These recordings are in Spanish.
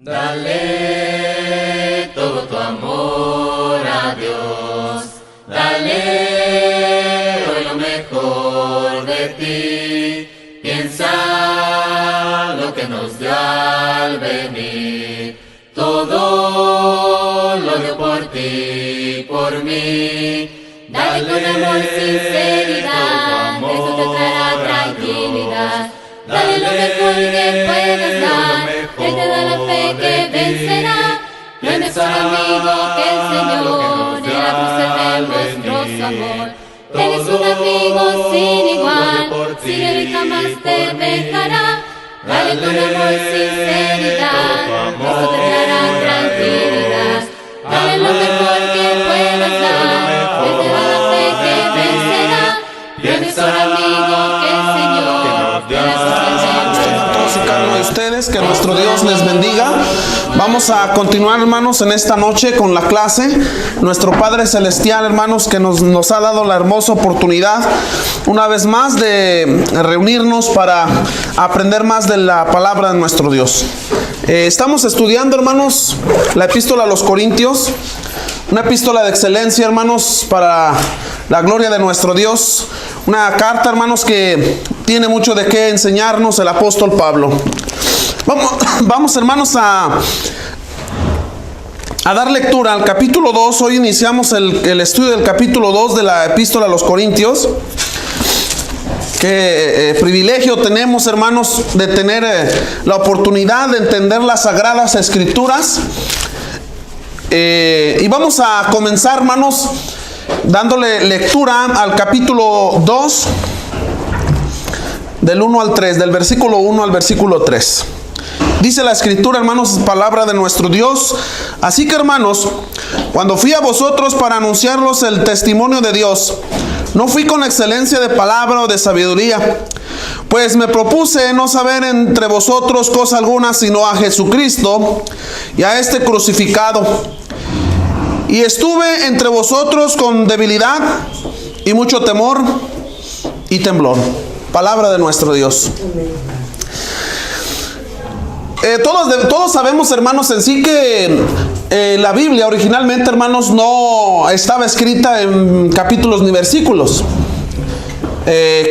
Dale todo tu amor a Dios, dale hoy lo mejor de ti, piensa lo que nos dio al venir, todo lo dio por ti, por mí. Dale con amor y sinceridad, eso te traerá tranquilidad. Dale lo mejor que puedas dar, Él te da la fe que vencerá. No hay mejor amigo que el Señor, en la cruz Él demostró su amor. Él es un amigo sin igual, síguelo y jamás te dejará. Dale con amor y sinceridad, eso te traerá tranquilidad. Dale lo mejor que puedas dar, Él te da la fe que vencerá. No hay mejor amigo que el Señor, en la cruz Él Todos y cada uno de ustedes, que nuestro Dios les bendiga. Vamos a continuar, hermanos, en esta noche con la clase. Nuestro Padre Celestial, hermanos, que nos ha dado la hermosa oportunidad una vez más de reunirnos para aprender más de la palabra de nuestro Dios. Estamos estudiando, hermanos, la epístola a los Corintios, una epístola de excelencia, hermanos, para la gloria de nuestro Dios. Una carta, hermanos, que tiene mucho de qué enseñarnos el apóstol Pablo. Vamos, hermanos, a dar lectura al capítulo 2. Hoy iniciamos el estudio del capítulo 2 de la epístola a los Corintios. Qué privilegio tenemos, hermanos, de tener la oportunidad de entender las sagradas escrituras. Y vamos a comenzar, hermanos, dándole lectura al capítulo 2, del 1 al 3, del versículo 1 al versículo 3. Dice la escritura, hermanos, palabra de nuestro Dios. Así que, hermanos, cuando fui a vosotros para anunciarlos el testimonio de Dios, no fui con excelencia de palabra o de sabiduría, pues me propuse no saber entre vosotros cosa alguna, sino a Jesucristo y a este crucificado. Y estuve entre vosotros con debilidad y mucho temor y temblor. Palabra de nuestro Dios. Todos sabemos, hermanos, en sí que la Biblia originalmente, hermanos, no estaba escrita en capítulos ni versículos.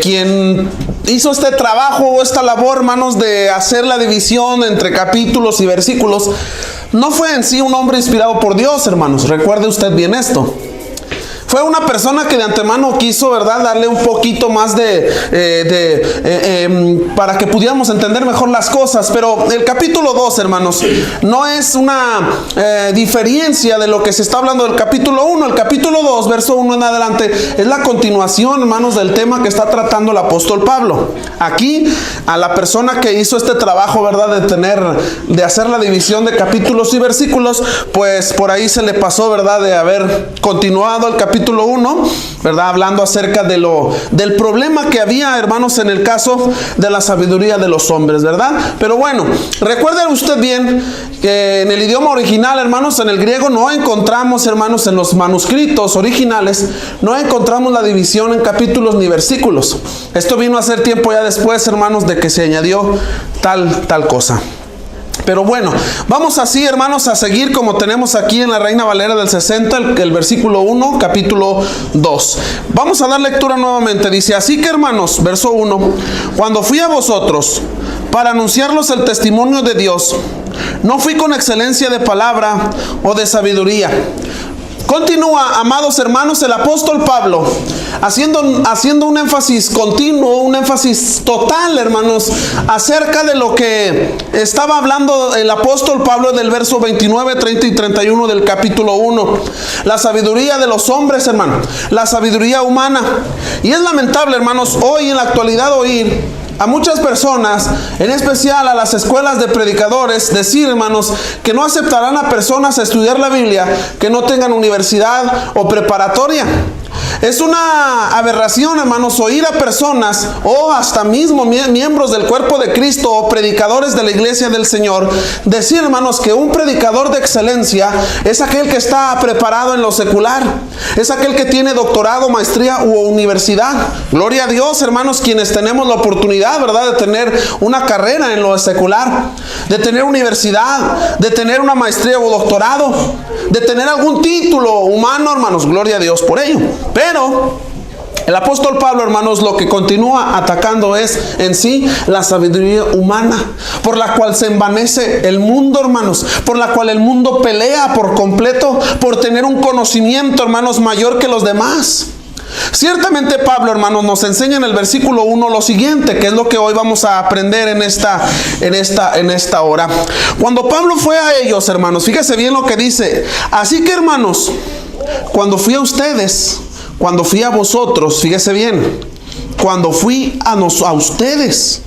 Quien hizo este trabajo, esta labor, hermanos, de hacer la división entre capítulos y versículos, no fue en sí un hombre inspirado por Dios, hermanos. Recuerde usted bien esto. Fue una persona que de antemano quiso, ¿verdad?, darle un poquito más para que pudiéramos entender mejor las cosas. Pero el capítulo 2, hermanos, no es una diferencia de lo que se está hablando del capítulo 1. El capítulo 2, verso 1 en adelante, es la continuación, hermanos, del tema que está tratando el apóstol Pablo. Aquí, a la persona que hizo este trabajo, ¿verdad?, de hacer la división de capítulos y versículos, pues por ahí se le pasó, ¿verdad?, de haber continuado el capítulo 1, ¿verdad?, hablando acerca del problema que había, hermanos, en el caso de la sabiduría de los hombres, ¿verdad? Pero bueno, recuerde usted bien que en el idioma original, hermanos, en el griego no encontramos, hermanos, en los manuscritos originales, no encontramos la división en capítulos ni versículos. Esto vino a ser tiempo ya después, hermanos, de que se añadió tal cosa. Pero bueno, vamos así, hermanos, a seguir como tenemos aquí en la Reina Valera del 60, el versículo 1, capítulo 2. Vamos a dar lectura nuevamente. Dice, así que, hermanos, verso 1, cuando fui a vosotros para anunciarlos el testimonio de Dios, no fui con excelencia de palabra o de sabiduría. Continúa, amados hermanos, el apóstol Pablo haciendo un énfasis continuo, un énfasis total, hermanos, acerca de lo que estaba hablando el apóstol Pablo del verso 29, 30 y 31 del capítulo 1. La sabiduría de los hombres, hermano, la sabiduría humana. Y es lamentable, hermanos, hoy en la actualidad oír a muchas personas, en especial a las escuelas de predicadores, decir, hermanos, que no aceptarán a personas a estudiar la Biblia que no tengan universidad o preparatoria. Es una aberración, hermanos, oír a personas o hasta mismo miembros del cuerpo de Cristo o predicadores de la iglesia del Señor decir, hermanos, que un predicador de excelencia es aquel que está preparado en lo secular, es aquel que tiene doctorado, maestría u universidad. Gloria a Dios, hermanos, quienes tenemos la oportunidad, ¿verdad?, de tener una carrera en lo secular, de tener universidad, de tener una maestría o doctorado, de tener algún título humano, hermanos. Gloria a Dios por ello. Pero el apóstol Pablo, hermanos, lo que continúa atacando es en sí la sabiduría humana, por la cual se envanece el mundo, hermanos, por la cual el mundo pelea por completo por tener un conocimiento, hermanos, mayor que los demás. Ciertamente Pablo, hermanos, nos enseña en el versículo 1 lo siguiente, que es lo que hoy vamos a aprender en esta hora. Cuando Pablo fue a ellos, hermanos, fíjese bien lo que dice: así que, hermanos, cuando fui a ustedes, cuando fui a vosotros, fíjese bien, cuando fui a ustedes,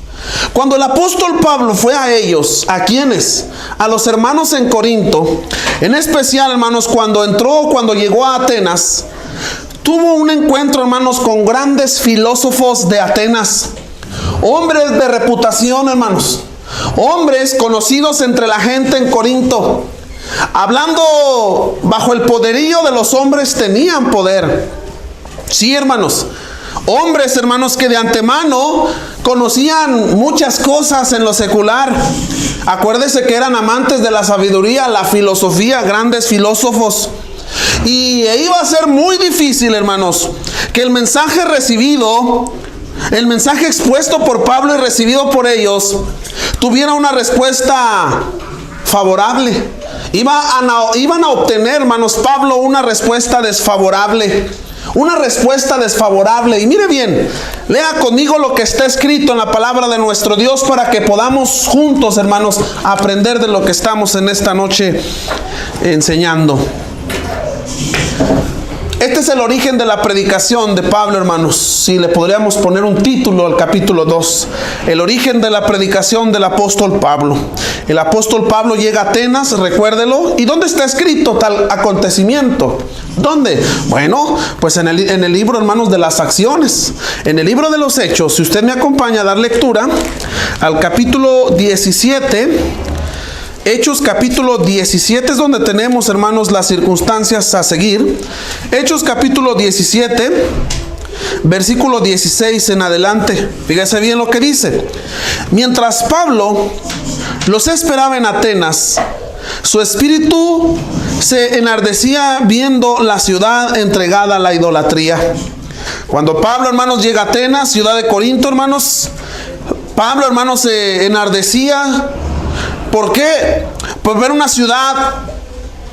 cuando el apóstol Pablo fue a ellos, ¿a quiénes? A los hermanos en Corinto, en especial, hermanos, cuando llegó a Atenas, tuvo un encuentro, hermanos, con grandes filósofos de Atenas, hombres de reputación, hermanos, hombres conocidos entre la gente en Corinto. Hablando bajo el poderío de los hombres, tenían poder. Sí, hermanos, hombres, hermanos, que de antemano conocían muchas cosas en lo secular. Acuérdese que eran amantes de la sabiduría, la filosofía, grandes filósofos. Y iba a ser muy difícil, hermanos, que el mensaje recibido, el mensaje expuesto por Pablo y recibido por ellos, tuviera una respuesta favorable. Iban a obtener, hermanos, Pablo, una respuesta desfavorable. Una respuesta desfavorable. Y mire bien, lea conmigo lo que está escrito en la palabra de nuestro Dios para que podamos juntos, hermanos, aprender de lo que estamos en esta noche enseñando. Este es el origen de la predicación de Pablo, hermanos. Si le podríamos poner un título al capítulo 2. El origen de la predicación del apóstol Pablo. El apóstol Pablo llega a Atenas, recuérdelo. ¿Y dónde está escrito tal acontecimiento? ¿Dónde? Bueno, pues en el libro, hermanos, de las acciones. En el libro de los Hechos. Si usted me acompaña a dar lectura al capítulo 17. Hechos capítulo 17 es donde tenemos, hermanos, las circunstancias a seguir. Hechos capítulo 17, versículo 16 en adelante. Fíjese bien lo que dice. Mientras Pablo los esperaba en Atenas, su espíritu se enardecía viendo la ciudad entregada a la idolatría. Cuando Pablo, hermanos, llega a Atenas, ciudad de Corinto, hermanos, Pablo, hermanos, se enardecía. ¿Por qué? Pues ver una ciudad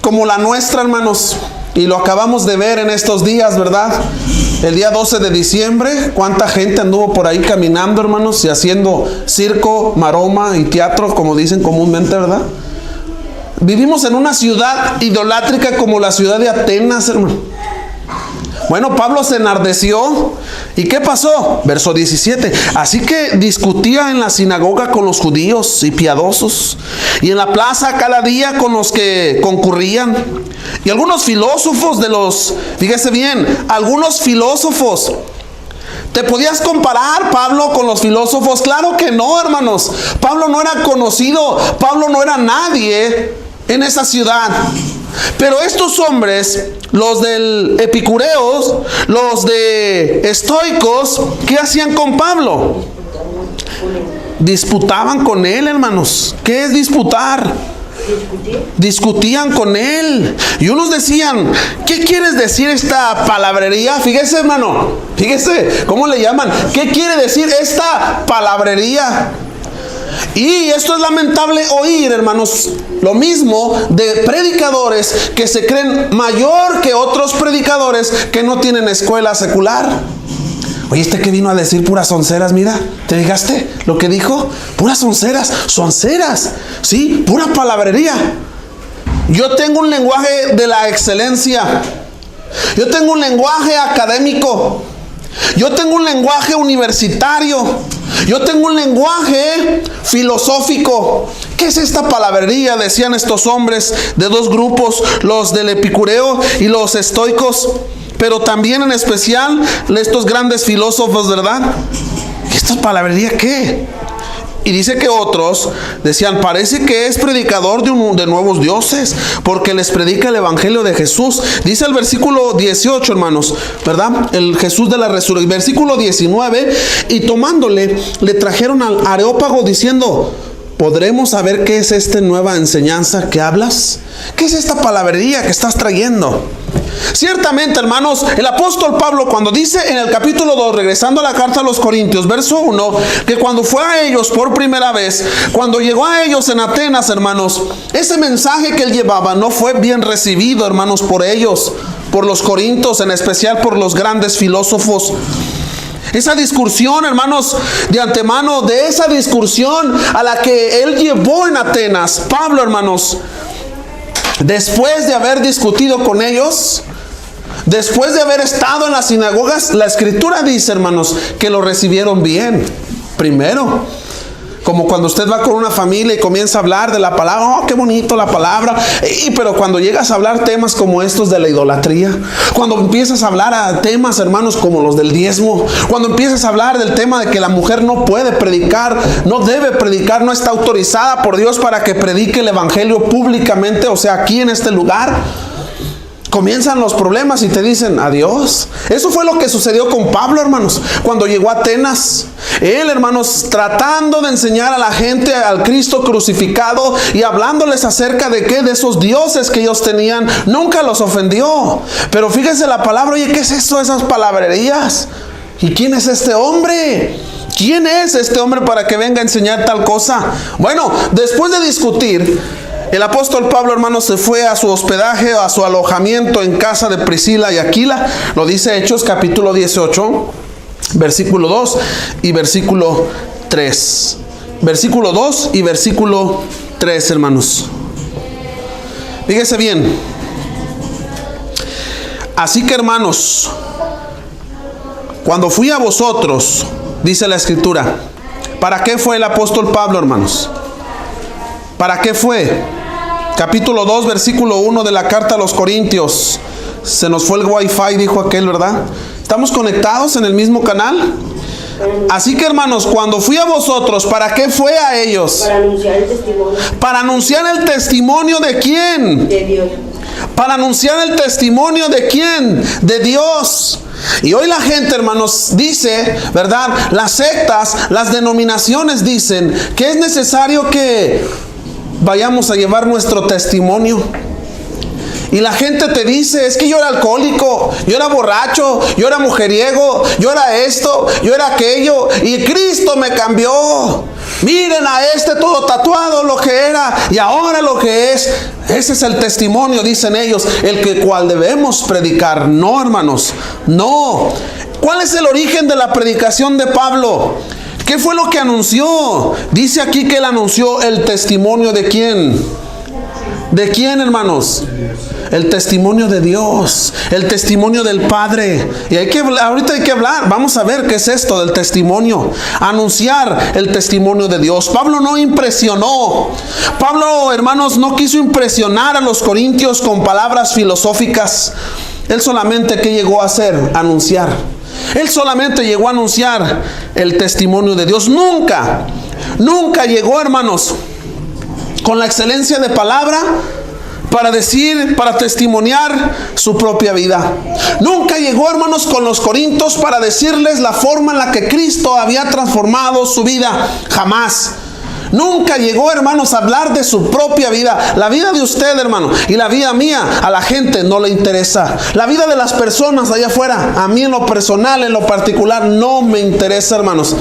como la nuestra, hermanos, y lo acabamos de ver en estos días, ¿verdad? El día 12 de diciembre, cuánta gente anduvo por ahí caminando, hermanos, y haciendo circo, maroma y teatro, como dicen comúnmente, ¿verdad? Vivimos en una ciudad idolátrica como la ciudad de Atenas, hermano. Bueno, Pablo se enardeció. ¿Y qué pasó? Verso 17. Así que discutía en la sinagoga con los judíos y piadosos, y en la plaza cada día con los que concurrían. Y algunos filósofos fíjese bien, algunos filósofos. ¿Te podías comparar, Pablo, con los filósofos? Claro que no, hermanos. Pablo no era conocido, Pablo no era nadie en esa ciudad. Pero estos hombres, los del epicureos, los de estoicos, ¿qué hacían con Pablo? Disputaban con él, hermanos. ¿Qué es disputar? Discutían con él. Y unos decían: ¿qué quieres decir esta palabrería? Fíjese, hermano, fíjese cómo le llaman. ¿Qué quiere decir esta palabrería? Y esto es lamentable oír, hermanos, lo mismo de predicadores que se creen mayor que otros predicadores que no tienen escuela secular. ¿Oíste que vino a decir puras sonceras? Mira, ¿te fijaste lo que dijo? Puras sonceras, ¿sí? Pura palabrería. Yo tengo un lenguaje de la excelencia. Yo tengo un lenguaje académico. Yo tengo un lenguaje universitario. Yo tengo un lenguaje filosófico. ¿Qué es esta palabrería? Decían estos hombres de dos grupos, los del epicureo y los estoicos. pero también en especial estos grandes filósofos, ¿verdad? ¿Esta palabrería qué? Y dice que otros decían, parece que es predicador de nuevos dioses, porque les predica el evangelio de Jesús. Dice el versículo 18, hermanos, ¿verdad? El Jesús de la resurrección. Versículo 19, y tomándole, le trajeron al Areópago diciendo, ¿podremos saber qué es esta nueva enseñanza que hablas? ¿Qué es esta palabrería que estás trayendo? Ciertamente, hermanos, el apóstol Pablo, cuando dice en el capítulo 2, regresando a la carta a los Corintios, verso 1, que cuando fue a ellos por primera vez, cuando llegó a ellos en Atenas, hermanos, ese mensaje que él llevaba no fue bien recibido, hermanos, por ellos, por los corintios, en especial por los grandes filósofos. Esa discusión, hermanos, de antemano, de esa discusión a la que él llevó en Atenas, Pablo, hermanos, después de haber discutido con ellos, después de haber estado en las sinagogas, la escritura dice, hermanos, que lo recibieron bien. Primero, como cuando usted va con una familia y comienza a hablar de la palabra, oh, qué bonito la palabra, pero cuando llegas a hablar temas como estos de la idolatría, cuando empiezas a hablar a temas, hermanos, como los del diezmo, cuando empiezas a hablar del tema de que la mujer no puede predicar, no debe predicar, no está autorizada por Dios para que predique el evangelio públicamente, o sea, aquí en este lugar, comienzan los problemas y te dicen adiós. Eso fue lo que sucedió con Pablo, hermanos, cuando llegó a Atenas. Él, hermanos, tratando de enseñar a la gente al Cristo crucificado y hablándoles acerca de qué, de esos dioses que ellos tenían, nunca los ofendió. Pero fíjense la palabra, oye, ¿qué es eso, esas palabrerías? ¿Y quién es este hombre? ¿Quién es este hombre para que venga a enseñar tal cosa? Bueno, después de discutir, el apóstol Pablo, hermanos, se fue a su hospedaje, a su alojamiento en casa de Priscila y Aquila. Lo dice Hechos capítulo 18, versículo 2 y versículo 3. Versículo 2 y versículo 3, hermanos. Fíjese bien. Así que, hermanos, cuando fui a vosotros, dice la escritura, ¿para qué fue el apóstol Pablo, hermanos? ¿Para qué fue? Capítulo 2, versículo 1 de la carta a los Corintios. Se nos fue el wifi, dijo aquel, ¿verdad? ¿Estamos conectados en el mismo canal? Así que, hermanos, cuando fui a vosotros, ¿para qué fue a ellos? Para anunciar el testimonio. ¿Para anunciar el testimonio de quién? De Dios. Para anunciar el testimonio de quién? De Dios. Y hoy la gente, hermanos, dice, ¿verdad? Las sectas, las denominaciones dicen que es necesario que vayamos a llevar nuestro testimonio. Y la gente te dice, es que yo era alcohólico, yo era borracho, yo era mujeriego, yo era esto, yo era aquello, y Cristo me cambió. Miren a este todo tatuado lo que era y ahora lo que es. Ese es el testimonio, dicen ellos, el que cual debemos predicar. No, hermanos, no. ¿Cuál es el origen de la predicación de Pablo? ¿Qué fue lo que anunció? Dice aquí que él anunció el testimonio de quién. ¿De quién, hermanos? El testimonio de Dios, el testimonio del Padre. Y ahorita hay que hablar, vamos a ver qué es esto del testimonio. Anunciar el testimonio de Dios. Pablo no impresionó. Pablo, hermanos, no quiso impresionar a los corintios con palabras filosóficas. Él solamente, ¿qué llegó a hacer? Anunciar. Él solamente llegó a anunciar el testimonio de Dios. Nunca llegó, hermanos, con la excelencia de palabra para decir, para testimoniar su propia vida. Nunca llegó, hermanos, con los corintios para decirles la forma en la que Cristo había transformado su vida. Jamás. Nunca llegó, hermanos, a hablar de su propia vida. La vida de usted, hermano, y la vida mía, a la gente no le interesa. La vida de las personas allá afuera, a mí en lo personal, en lo particular, no me interesa, hermanos.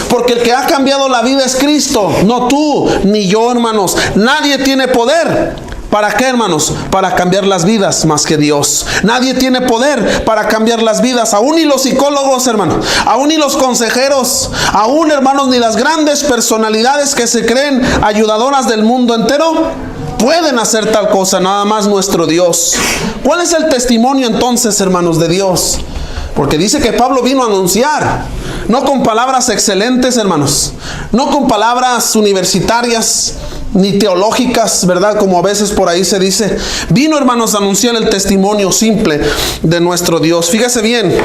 Porque el que ha cambiado la vida es Cristo, no tú ni yo, hermanos. Nadie tiene poder. ¿Para qué, hermanos? Para cambiar las vidas más que Dios. Nadie tiene poder para cambiar las vidas. Aún ni los psicólogos, hermanos. Aún ni los consejeros. Aún, hermanos, ni las grandes personalidades que se creen ayudadoras del mundo entero pueden hacer tal cosa. Nada más nuestro Dios. ¿Cuál es el testimonio entonces, hermanos, de Dios? Porque dice que Pablo vino a anunciar. No con palabras excelentes, hermanos. No con palabras universitarias. ni teológicas, ¿verdad? Como a veces por ahí se dice. Vino, hermanos, a anunciar el testimonio simple de nuestro Dios. Fíjese bien.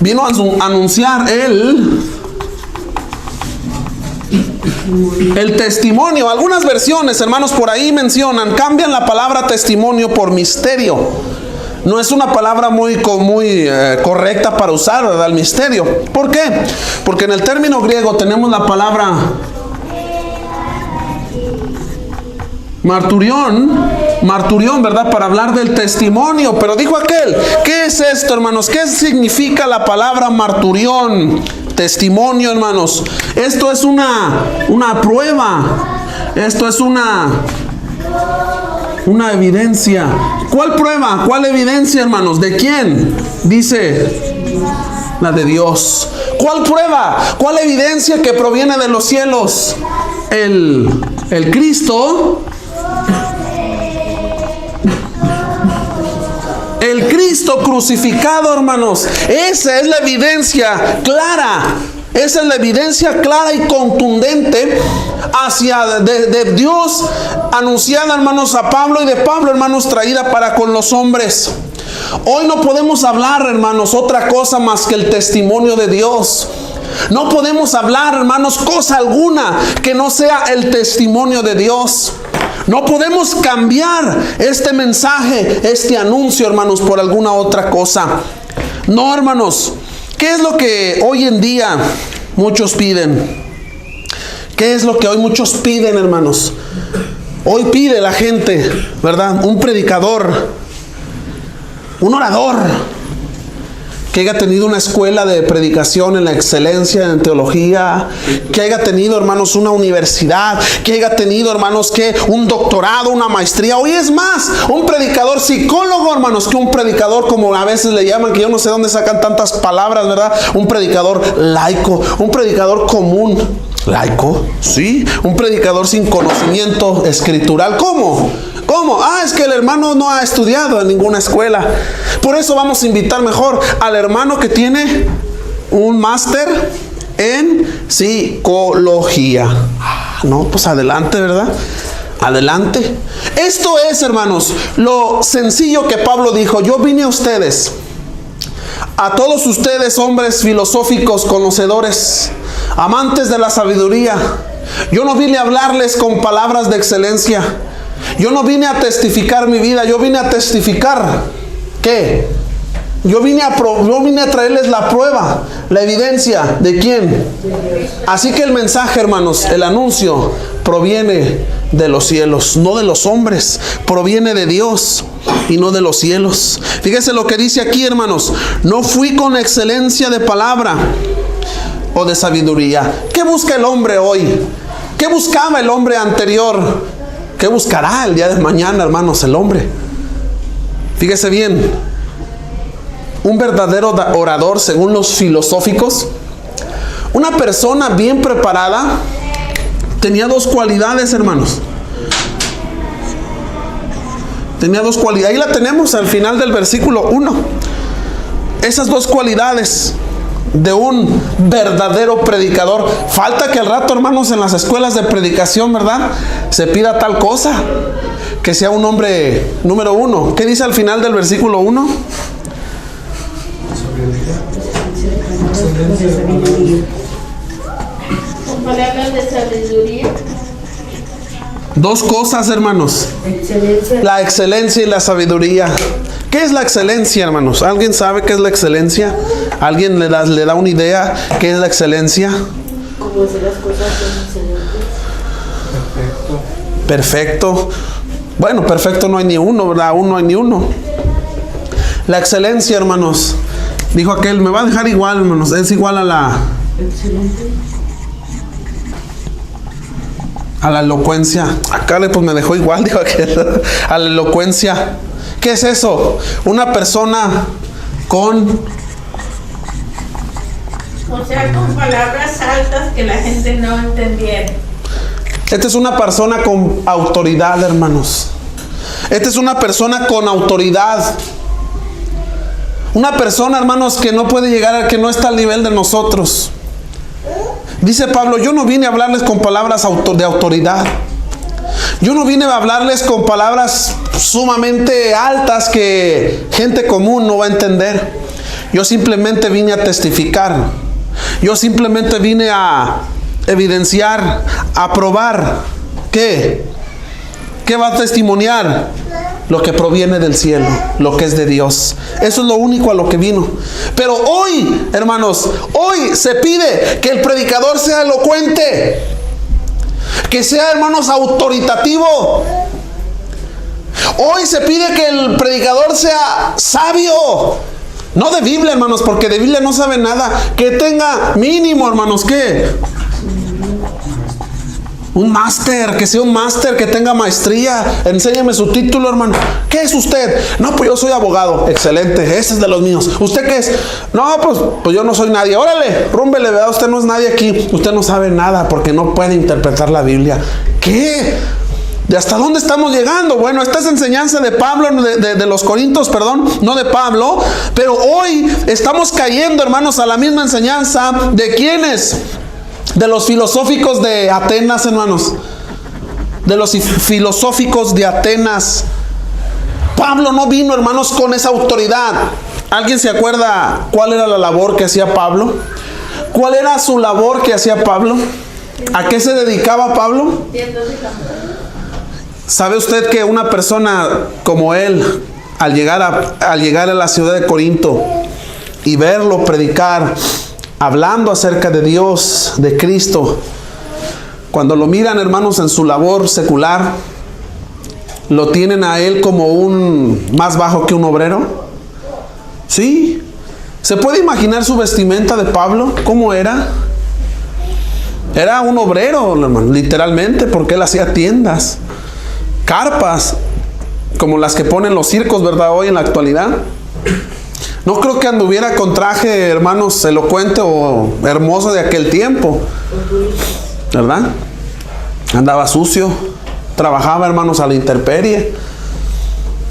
Vino a anunciar el testimonio. Algunas versiones, hermanos, por ahí mencionan, cambian la palabra testimonio por misterio. No es una palabra muy correcta para usar, ¿verdad? El misterio. ¿Por qué? Porque en el término griego tenemos la palabra marturión, ¿verdad? Para hablar del testimonio. Pero dijo aquel, ¿qué es esto, hermanos? ¿Qué significa la palabra marturión? Testimonio, hermanos. Esto es una prueba. Esto es una evidencia. ¿Cuál prueba? ¿Cuál evidencia, hermanos? ¿De quién? Dice, la de Dios. ¿Cuál prueba? ¿Cuál evidencia que proviene de los cielos? El Cristo. El Cristo crucificado, hermanos. Esa es la evidencia clara. Esa es la evidencia clara y contundente de Dios anunciada, hermanos, a Pablo, y de Pablo, hermanos, traída para con los hombres. Hoy no podemos hablar, hermanos, otra cosa más que el testimonio de Dios. No podemos hablar, hermanos, cosa alguna que no sea el testimonio de Dios. No podemos cambiar este mensaje, este anuncio, hermanos, por alguna otra cosa. No, hermanos. ¿Qué es lo que hoy en día muchos piden? ¿Qué es lo que hoy muchos piden, hermanos? Hoy pide la gente, ¿verdad? Un predicador, un orador, que haya tenido una escuela de predicación en la excelencia, en teología, que haya tenido, hermanos, una universidad, que haya tenido, hermanos, que un doctorado, una maestría. Hoy es más, un predicador psicólogo, hermanos, que un predicador, como a veces le llaman, que yo no sé dónde sacan tantas palabras, ¿verdad? Un predicador laico, un predicador común. ¿Laico? Sí, un predicador sin conocimiento escritural. ¿Cómo? ¿Cómo? Es que el hermano no ha estudiado en ninguna escuela. Por eso vamos a invitar mejor al hermano que tiene un máster en psicología. No, pues adelante, ¿verdad? Adelante. Esto es, hermanos, lo sencillo que Pablo dijo. Yo vine a ustedes, a todos ustedes, hombres filosóficos, conocedores, amantes de la sabiduría. Yo no vine a hablarles con palabras de excelencia. Yo no vine a testificar mi vida. Yo vine a testificar, ¿qué? Yo vine a traerles la prueba, la evidencia. ¿De quién? Así que el mensaje, hermanos, el anuncio proviene de los cielos, no de los hombres. Proviene de Dios y no de los cielos. Fíjese lo que dice aquí, hermanos. No fui con excelencia de palabra o de sabiduría. ¿Qué busca el hombre hoy? ¿Qué buscaba el hombre anterior? ¿Qué buscará el día de mañana, hermanos, el hombre? Fíjese bien. Un verdadero orador, según los filosóficos, una persona bien preparada, tenía dos cualidades, hermanos. Tenía dos cualidades. Ahí la tenemos al final del versículo 1. Esas dos cualidades de un verdadero predicador. Falta que al rato, hermanos, en las escuelas de predicación, ¿verdad?, se pida tal cosa, que sea un hombre número uno. ¿Qué dice al final del versículo 1? Con palabras de sabiduría. Dos cosas, hermanos. La excelencia y la sabiduría. ¿Qué es la excelencia, hermanos? ¿Alguien sabe qué es la excelencia? ¿Alguien le da una idea qué es la excelencia? Como hacer las cosas excelentes. Perfecto. Bueno, perfecto no hay ni uno, ¿verdad? Aún no hay ni uno. La excelencia, hermanos. Dijo aquel, me va a dejar igual, hermanos. Es igual a la... a la elocuencia. Acá pues me dejó igual, dijo aquel. A la elocuencia. ¿Qué es eso? Una persona con... O sea, con palabras altas que la gente no entendiera. Esta es una persona con autoridad, hermanos. Esta es una persona con autoridad. Una persona, hermanos, que no puede llegar, que no está al nivel de nosotros. Dice Pablo, yo no vine a hablarles con palabras de autoridad. Yo no vine a hablarles con palabras sumamente altas que gente común no va a entender. Yo simplemente vine a testificar. Yo simplemente vine a evidenciar, a probar. ¿Qué? ¿Qué va a testimoniar? Lo que proviene del cielo, lo que es de Dios. Eso es lo único a lo que vino. Pero hoy, hermanos, hoy se pide que el predicador sea elocuente, que sea, hermanos, autoritativo. Hoy se pide que el predicador sea sabio. No de Biblia, hermanos, porque de Biblia no sabe nada. Que tenga mínimo, hermanos, ¿qué? Un máster, que sea un máster, que tenga maestría. Enséñame su título, hermano. ¿Qué es usted? No, pues yo soy abogado. Excelente, ese es de los míos. ¿Usted qué es? No, pues yo no soy nadie. Órale, rúmbele, ¿verdad? Usted no es nadie aquí. Usted no sabe nada porque no puede interpretar la Biblia. ¿Qué? ¿De hasta dónde estamos llegando? Bueno, esta es enseñanza de Pablo, de los Corintios, perdón, no de Pablo. Pero hoy estamos cayendo, hermanos, a la misma enseñanza. ¿De quiénes? De los filosóficos de Atenas, hermanos. De los filosóficos de Atenas. Pablo no vino, hermanos, con esa autoridad. ¿Alguien se acuerda cuál era la labor que hacía Pablo? ¿Cuál era su labor que hacía Pablo? ¿A qué se dedicaba Pablo? ¿Sabe usted que una persona como él, al llegar a la ciudad de Corinto y verlo predicar, hablando acerca de Dios, de Cristo, cuando lo miran, hermanos, en su labor secular, lo tienen a él como un más bajo que un obrero? ¿Sí? ¿Se puede imaginar su vestimenta de Pablo? ¿Cómo era? Era un obrero, hermano, literalmente, porque él hacía tiendas, carpas, como las que ponen los circos, ¿verdad? Hoy en la actualidad. No creo que anduviera con traje, hermanos, elocuente o hermoso de aquel tiempo, ¿verdad? Andaba sucio, trabajaba, hermanos, a la intemperie.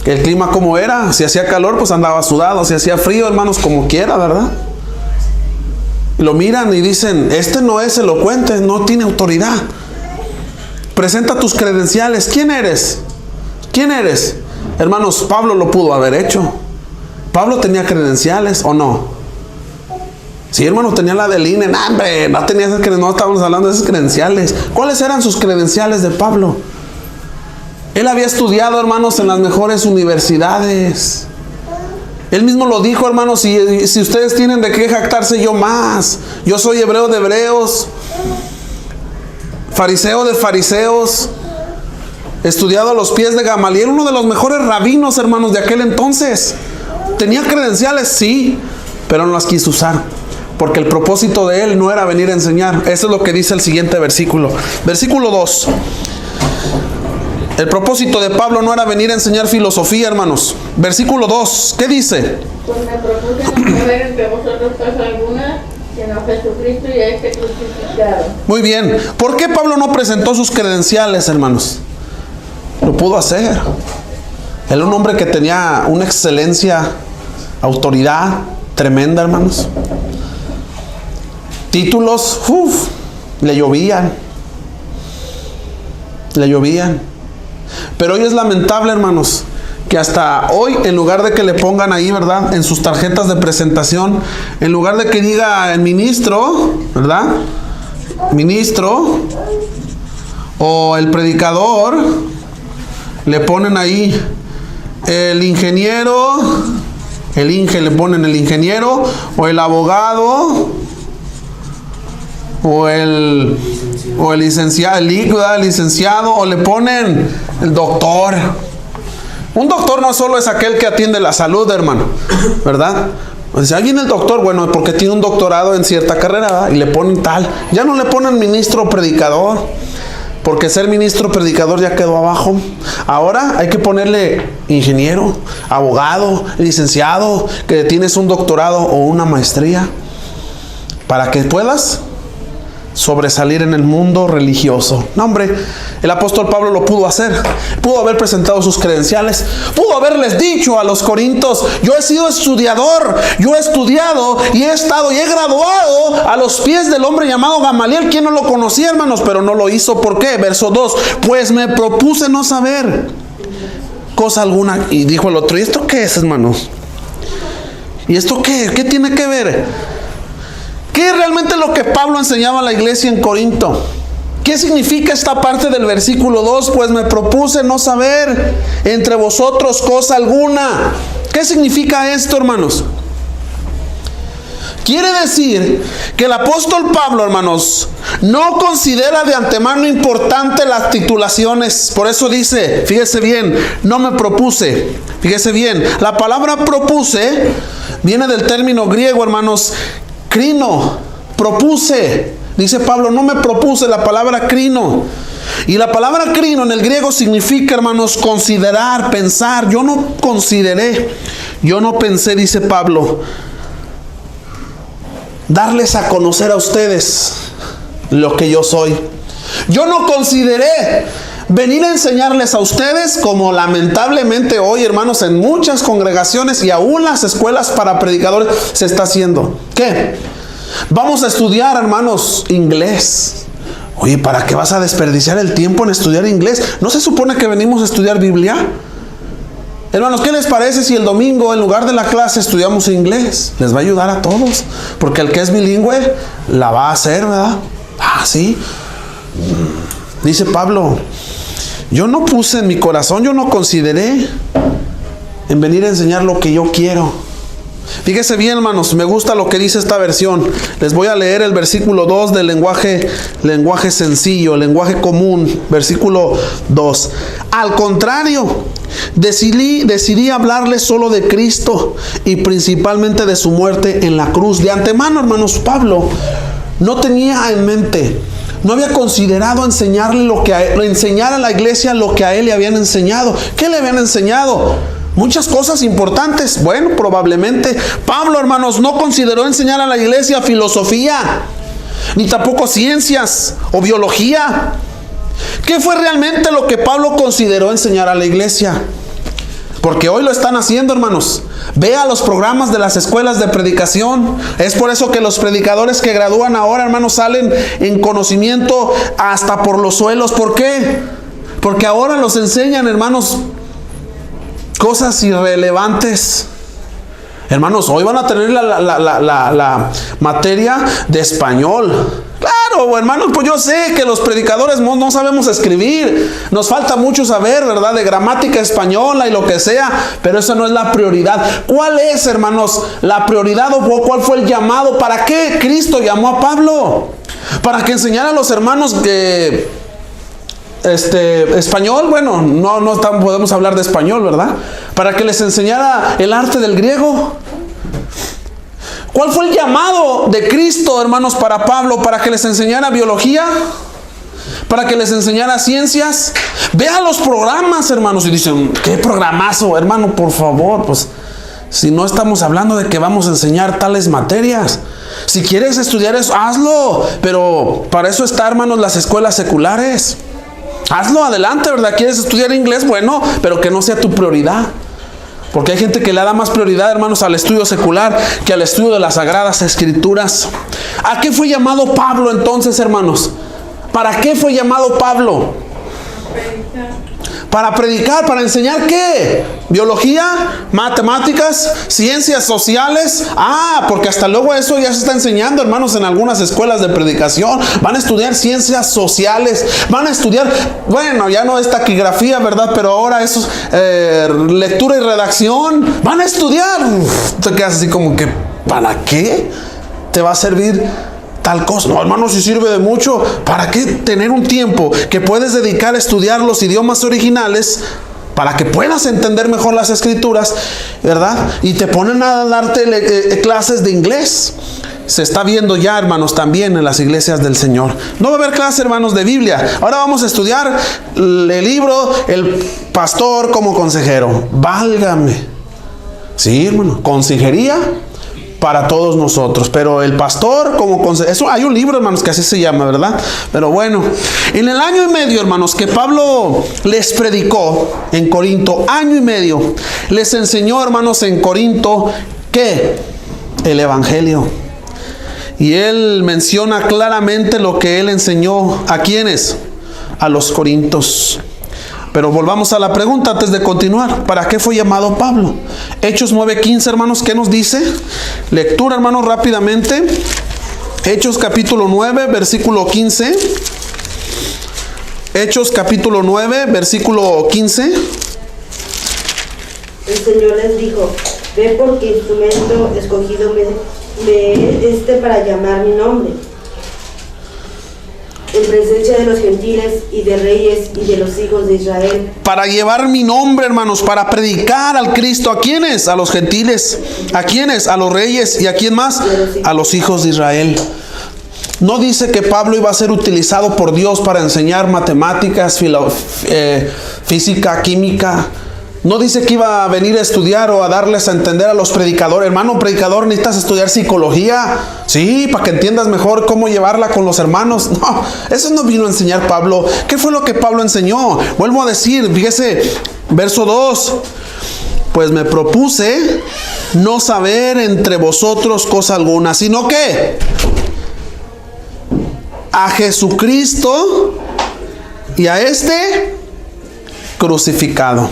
El clima como era, si hacía calor, pues andaba sudado, si hacía frío, hermanos, como quiera, ¿verdad? Lo miran y dicen, este no es elocuente, no tiene autoridad. Presenta tus credenciales. ¿Quién eres? ¿Quién eres? Hermanos, Pablo lo pudo haber hecho. Pablo tenía credenciales, ¿o no? Sí, hermanos, tenía la del INE. No, hombre, no tenía esas credenciales, no estábamos hablando de esas credenciales. ¿Cuáles eran sus credenciales de Pablo? Él había estudiado, hermanos, en las mejores universidades. Él mismo lo dijo, hermanos, si ustedes tienen de qué jactarse, yo más. Yo soy hebreo de hebreos, fariseo de fariseos, estudiado a los pies de Gamaliel, uno de los mejores rabinos, hermanos, de aquel entonces. ¿Tenía credenciales? Sí, pero no las quiso usar, porque el propósito de él no era venir a enseñar. Eso es lo que dice el siguiente versículo. Versículo 2. El propósito de Pablo no era venir a enseñar filosofía, hermanos. Versículo 2, ¿qué dice? Pues me propuse no ver entre vosotros cosa alguna, sino Jesucristo y a este crucificado. Muy bien. ¿Por qué Pablo no presentó sus credenciales, hermanos? Lo pudo hacer. Él era un hombre que tenía una excelencia, autoridad tremenda, hermanos. Títulos, le llovían. Le llovían. Pero hoy es lamentable, hermanos, que hasta hoy, en lugar de que le pongan ahí, ¿verdad?, en sus tarjetas de presentación, en lugar de que diga el ministro, ¿verdad?, ministro, o el predicador, le ponen ahí el ingeniero, le ponen el ingeniero, o el abogado, o el licenciado, el licenciado, o le ponen el doctor. Un doctor no solo es aquel que atiende la salud, hermano, ¿verdad? O sea, alguien el doctor, bueno, porque tiene un doctorado en cierta carrera, ¿verdad? Y le ponen tal. Ya no le ponen ministro predicador, porque ser ministro predicador ya quedó abajo. Ahora hay que ponerle ingeniero, abogado, licenciado, que tienes un doctorado o una maestría, para que puedas sobresalir en el mundo religioso. No, hombre, el apóstol Pablo lo pudo hacer. Pudo haber presentado sus credenciales. Pudo haberles dicho a los corintios: yo he sido estudiador, yo he estudiado y he estado y he graduado a los pies del hombre llamado Gamaliel. ¿Quién no lo conocía, hermanos? Pero no lo hizo. ¿Por qué? Verso 2: pues me propuse no saber cosa alguna. Y dijo el otro: ¿y esto qué es, hermanos? ¿Y esto qué? ¿Qué tiene que ver? ¿Qué es realmente lo que Pablo enseñaba a la iglesia en Corinto? ¿Qué significa esta parte del versículo 2? Pues me propuse no saber entre vosotros cosa alguna. ¿Qué significa esto, hermanos? Quiere decir que el apóstol Pablo, hermanos, no considera de antemano importante las titulaciones. Por eso dice, fíjese bien, no me propuse. Fíjese bien, la palabra propuse viene del término griego, hermanos, crino. Propuse. Dice Pablo, no me propuse, la palabra crino. Y la palabra crino en el griego significa, hermanos, considerar, pensar. Yo no consideré, yo no pensé, dice Pablo, darles a conocer a ustedes lo que yo soy. Yo no consideré venir a enseñarles a ustedes, como lamentablemente hoy, hermanos, en muchas congregaciones y aún las escuelas para predicadores se está haciendo. ¿Qué? Vamos a estudiar, hermanos, inglés. Oye, ¿para qué vas a desperdiciar el tiempo en estudiar inglés? ¿No se supone que venimos a estudiar Biblia? Hermanos, ¿qué les parece si el domingo en lugar de la clase estudiamos inglés? Les va a ayudar a todos, porque el que es bilingüe la va a hacer, ¿verdad? Ah, sí. Dice Pablo, yo no puse en mi corazón, yo no consideré en venir a enseñar lo que yo quiero. Fíjese bien, hermanos, me gusta lo que dice esta versión. Les voy a leer el versículo 2 del lenguaje sencillo, el lenguaje común, versículo 2. Al contrario, decidí hablarles solo de Cristo y principalmente de su muerte en la cruz. De antemano, hermanos, Pablo no tenía en mente, no había considerado enseñar a la iglesia lo que a él le habían enseñado. ¿Qué le habían enseñado? Muchas cosas importantes. Bueno, probablemente Pablo, hermanos, no consideró enseñar a la iglesia filosofía, ni tampoco ciencias o biología. ¿Qué fue realmente lo que Pablo consideró enseñar a la iglesia? Porque hoy lo están haciendo, hermanos. Vea los programas de las escuelas de predicación. Es por eso que los predicadores que gradúan ahora, hermanos, salen en conocimiento hasta por los suelos. ¿Por qué? Porque ahora los enseñan, hermanos, cosas irrelevantes. Hermanos, hoy van a tener la materia de español. Claro, hermanos, pues yo sé que los predicadores no sabemos escribir. Nos falta mucho saber, ¿verdad? De gramática española y lo que sea. Pero eso no es la prioridad. ¿Cuál es, hermanos, la prioridad o cuál fue el llamado? ¿Para qué Cristo llamó a Pablo? Para que enseñara a los hermanos que español. Bueno, no podemos hablar de español, ¿verdad? Para que les enseñara el arte del griego. ¿Cuál fue el llamado de Cristo, hermanos, para Pablo? Para que les enseñara biología, para que les enseñara ciencias. Vean los programas, hermanos, y dicen, ¿qué programazo, hermano? Por favor, pues si no estamos hablando de que vamos a enseñar tales materias. Si quieres estudiar eso, hazlo, pero para eso está, hermanos, las escuelas seculares. Hazlo, adelante, ¿verdad? ¿Quieres estudiar inglés? Bueno, pero que no sea tu prioridad. Porque hay gente que le da más prioridad, hermanos, al estudio secular que al estudio de las Sagradas Escrituras. ¿A qué fue llamado Pablo entonces, hermanos? ¿Para qué fue llamado Pablo? Para predicar, para enseñar ¿qué? Biología, matemáticas, ciencias sociales. Porque hasta luego eso ya se está enseñando, hermanos, en algunas escuelas de predicación. Van a estudiar ciencias sociales, van a estudiar, bueno, ya no es taquigrafía, ¿verdad? Pero ahora eso es lectura y redacción. Van a estudiar. Te quedas así como que, ¿para qué te va a servir tal cosa? No, hermano, si sirve de mucho. ¿Para qué tener un tiempo que puedes dedicar a estudiar los idiomas originales para que puedas entender mejor las escrituras, ¿verdad? Y te ponen a darte clases de inglés. Se está viendo ya, hermanos, también en las iglesias del Señor. No va a haber clase, hermanos, de Biblia. Ahora vamos a estudiar el libro El pastor como consejero. Válgame. Sí, hermano, consejería. para todos nosotros. Pero el pastor, eso hay un libro, hermanos, que así se llama, ¿verdad? Pero bueno, en el año y medio, hermanos, que Pablo les predicó en Corinto, año y medio, les enseñó, hermanos, en Corinto, ¿qué? El evangelio. Y él menciona claramente lo que él enseñó. ¿A quiénes? A los corintios. Pero volvamos a la pregunta antes de continuar. ¿Para qué fue llamado Pablo? Hechos 9:15, hermanos, ¿qué nos dice? Lectura, hermanos, rápidamente. Hechos capítulo 9, versículo 15. Hechos capítulo 9, versículo 15. El Señor les dijo: ve porque instrumento escogido me para llamar mi nombre, en presencia de los gentiles y de reyes y de los hijos de Israel. Para llevar mi nombre, hermanos, para predicar al Cristo. ¿A quiénes? A los gentiles. ¿A quiénes? A los reyes. ¿Y a quién más? A los hijos de Israel. No dice que Pablo iba a ser utilizado por Dios para enseñar matemáticas, física, química. No dice que iba a venir a estudiar o a darles a entender a los predicadores. Hermano predicador, necesitas estudiar psicología. Sí, para que entiendas mejor cómo llevarla con los hermanos. No, eso no vino a enseñar Pablo. ¿Qué fue lo que Pablo enseñó? Vuelvo a decir, fíjese, verso 2. Pues me propuse no saber entre vosotros cosa alguna, sino que a Jesucristo y a este crucificado.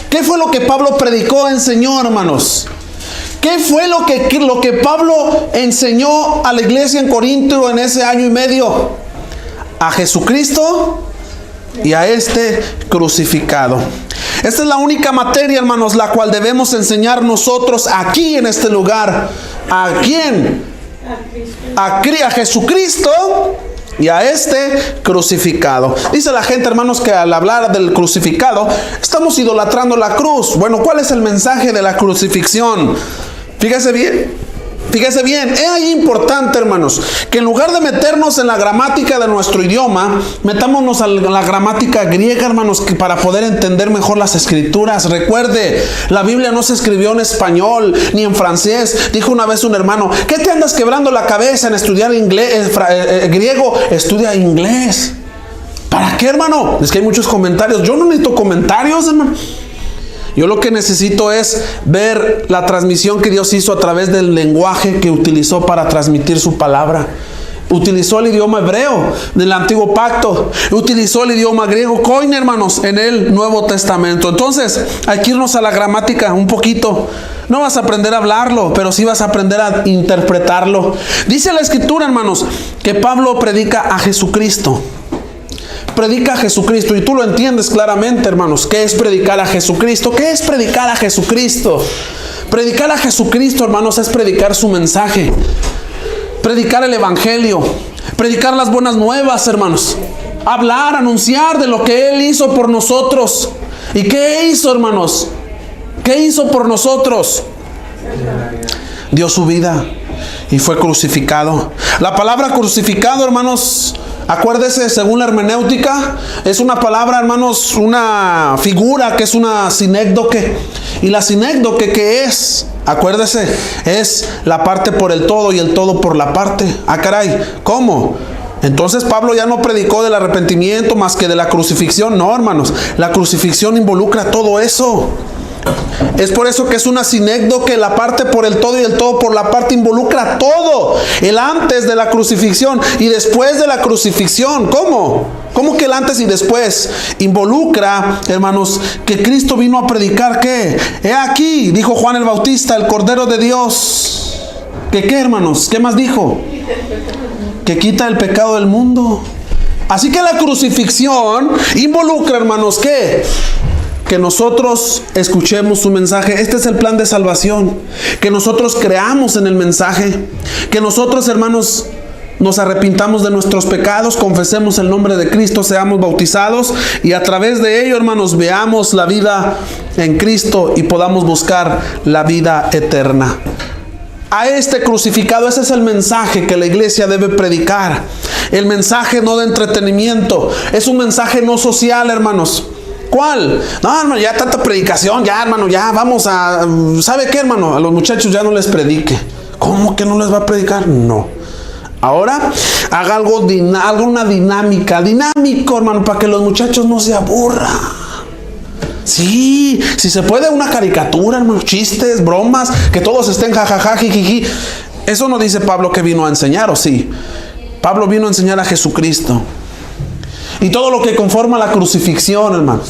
¿Qué fue lo que Pablo predicó, enseñó, hermanos? ¿Qué fue lo que Pablo enseñó a la iglesia en Corinto en ese año y medio? A Jesucristo y a este crucificado. Esta es la única materia, hermanos, la cual debemos enseñar nosotros aquí en este lugar. ¿A quién? A Jesucristo y a este crucificado. Dice la gente, hermanos, que al hablar del crucificado estamos idolatrando la cruz. Bueno, ¿cuál es el mensaje de la crucifixión? Fíjese bien, es ahí importante, hermanos, que en lugar de meternos en la gramática de nuestro idioma, metámonos en la gramática griega, hermanos, para poder entender mejor las escrituras. Recuerde, la Biblia no se escribió en español ni en francés. Dijo una vez un hermano: ¿qué te andas quebrando la cabeza en estudiar griego? Estudia inglés. ¿Para qué, hermano? Es que hay muchos comentarios. Yo no necesito comentarios, hermano. Yo lo que necesito es ver la transmisión que Dios hizo a través del lenguaje que utilizó para transmitir su palabra. Utilizó el idioma hebreo del antiguo pacto, utilizó el idioma griego, koine, hermanos, en el Nuevo Testamento. Entonces hay que irnos a la gramática un poquito. No vas a aprender a hablarlo, pero sí vas a aprender a interpretarlo. Dice la escritura, hermanos, que Pablo predica a Jesucristo. Predica a Jesucristo, y tú lo entiendes claramente, hermanos. ¿Qué es predicar a Jesucristo? ¿Qué es predicar a Jesucristo? Predicar a Jesucristo, hermanos, es predicar su mensaje, predicar el evangelio, predicar las buenas nuevas, hermanos. Hablar, anunciar de lo que Él hizo por nosotros. ¿Y qué hizo, hermanos? ¿Qué hizo por nosotros? Dio su vida y fue crucificado. La palabra crucificado, hermanos, acuérdese, según la hermenéutica, es una palabra, hermanos, una figura que es una sinécdoque. Y la sinécdoque, ¿qué es? Acuérdese, es la parte por el todo y el todo por la parte. Ah, caray, ¿cómo? Entonces Pablo ya no predicó del arrepentimiento más que de la crucifixión. No, hermanos, la crucifixión involucra todo eso. Es por eso que es una sinécdoque, la parte por el todo y el todo por la parte involucra todo. El antes de la crucifixión y después de la crucifixión. ¿Cómo? ¿Cómo que el antes y después? Involucra, hermanos, que Cristo vino a predicar, ¿qué? He aquí, dijo Juan el Bautista, el Cordero de Dios. ¿Qué, hermanos? ¿Qué más dijo? Que quita el pecado del mundo. Así que la crucifixión involucra, hermanos, ¿qué? Que nosotros escuchemos su mensaje. Este es el plan de salvación. Que nosotros creamos en el mensaje. Que nosotros, hermanos, nos arrepintamos de nuestros pecados, confesemos el nombre de Cristo, seamos bautizados y a través de ello, hermanos, veamos la vida en Cristo y podamos buscar la vida eterna. A este crucificado, ese es el mensaje que la iglesia debe predicar. El mensaje no de entretenimiento, es un mensaje no social, hermanos. ¿Cuál? No, hermano, ya tanta predicación, ya, hermano, ya vamos a... ¿Sabe qué, hermano? A los muchachos ya no les predique. ¿Cómo que no les va a predicar? No. Ahora, haga algo, una dinámico, hermano, para que los muchachos no se aburran. Sí, si se puede, una caricatura, hermano, chistes, bromas, que todos estén jajaja, jijiji. Eso no dice Pablo que vino a enseñar, ¿o sí? Pablo vino a enseñar a Jesucristo. Y todo lo que conforma la crucifixión, hermanos.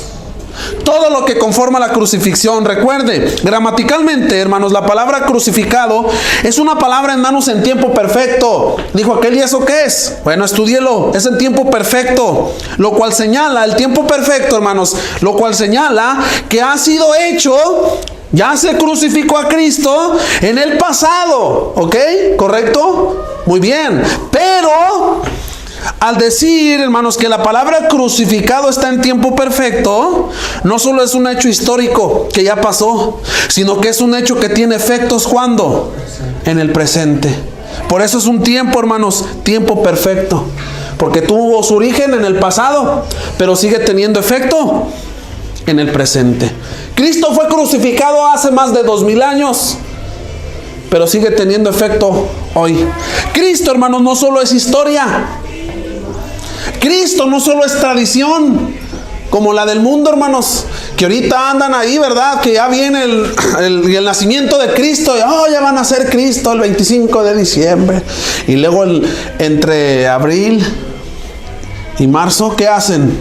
Todo lo que conforma la crucifixión. Recuerde, gramaticalmente, hermanos, la palabra crucificado es una palabra, hermanos, en tiempo perfecto. Dijo aquel, ¿y eso qué es? Bueno, estúdielo. Es en tiempo perfecto. Lo cual señala, el tiempo perfecto, hermanos, lo cual señala que ha sido hecho, ya se crucificó a Cristo en el pasado. ¿Ok? ¿Correcto? Muy bien. Pero al decir, hermanos, que la palabra crucificado está en tiempo perfecto, no solo es un hecho histórico que ya pasó, sino que es un hecho que tiene efectos, ¿cuándo? En el presente. Por eso es un tiempo, hermanos, tiempo perfecto, porque tuvo su origen en el pasado, pero sigue teniendo efecto en el presente. Cristo fue crucificado hace más de 2000 años, pero sigue teniendo efecto hoy. Cristo, hermanos, no solo es historia. Cristo no solo es tradición como la del mundo, hermanos, que ahorita andan ahí, ¿verdad? Que ya viene el nacimiento de Cristo, y ya van a ser Cristo el 25 de diciembre. Y luego entre abril y marzo, ¿qué hacen?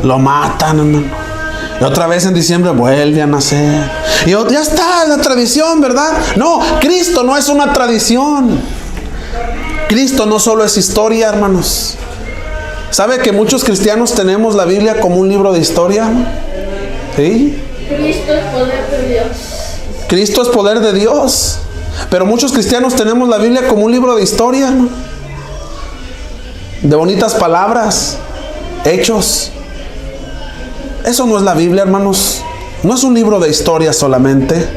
Lo matan, hermano. Y otra vez en diciembre vuelve a nacer. Y ya está la tradición, ¿verdad? No, Cristo no es una tradición. Cristo no solo es historia, hermanos. ¿Sabe que muchos cristianos tenemos la Biblia como un libro de historia? ¿Sí? Cristo es poder de Dios. Cristo es poder de Dios. Pero muchos cristianos tenemos la Biblia como un libro de historia, ¿no? De bonitas palabras, hechos. Eso no es la Biblia, hermanos. No es un libro de historia solamente.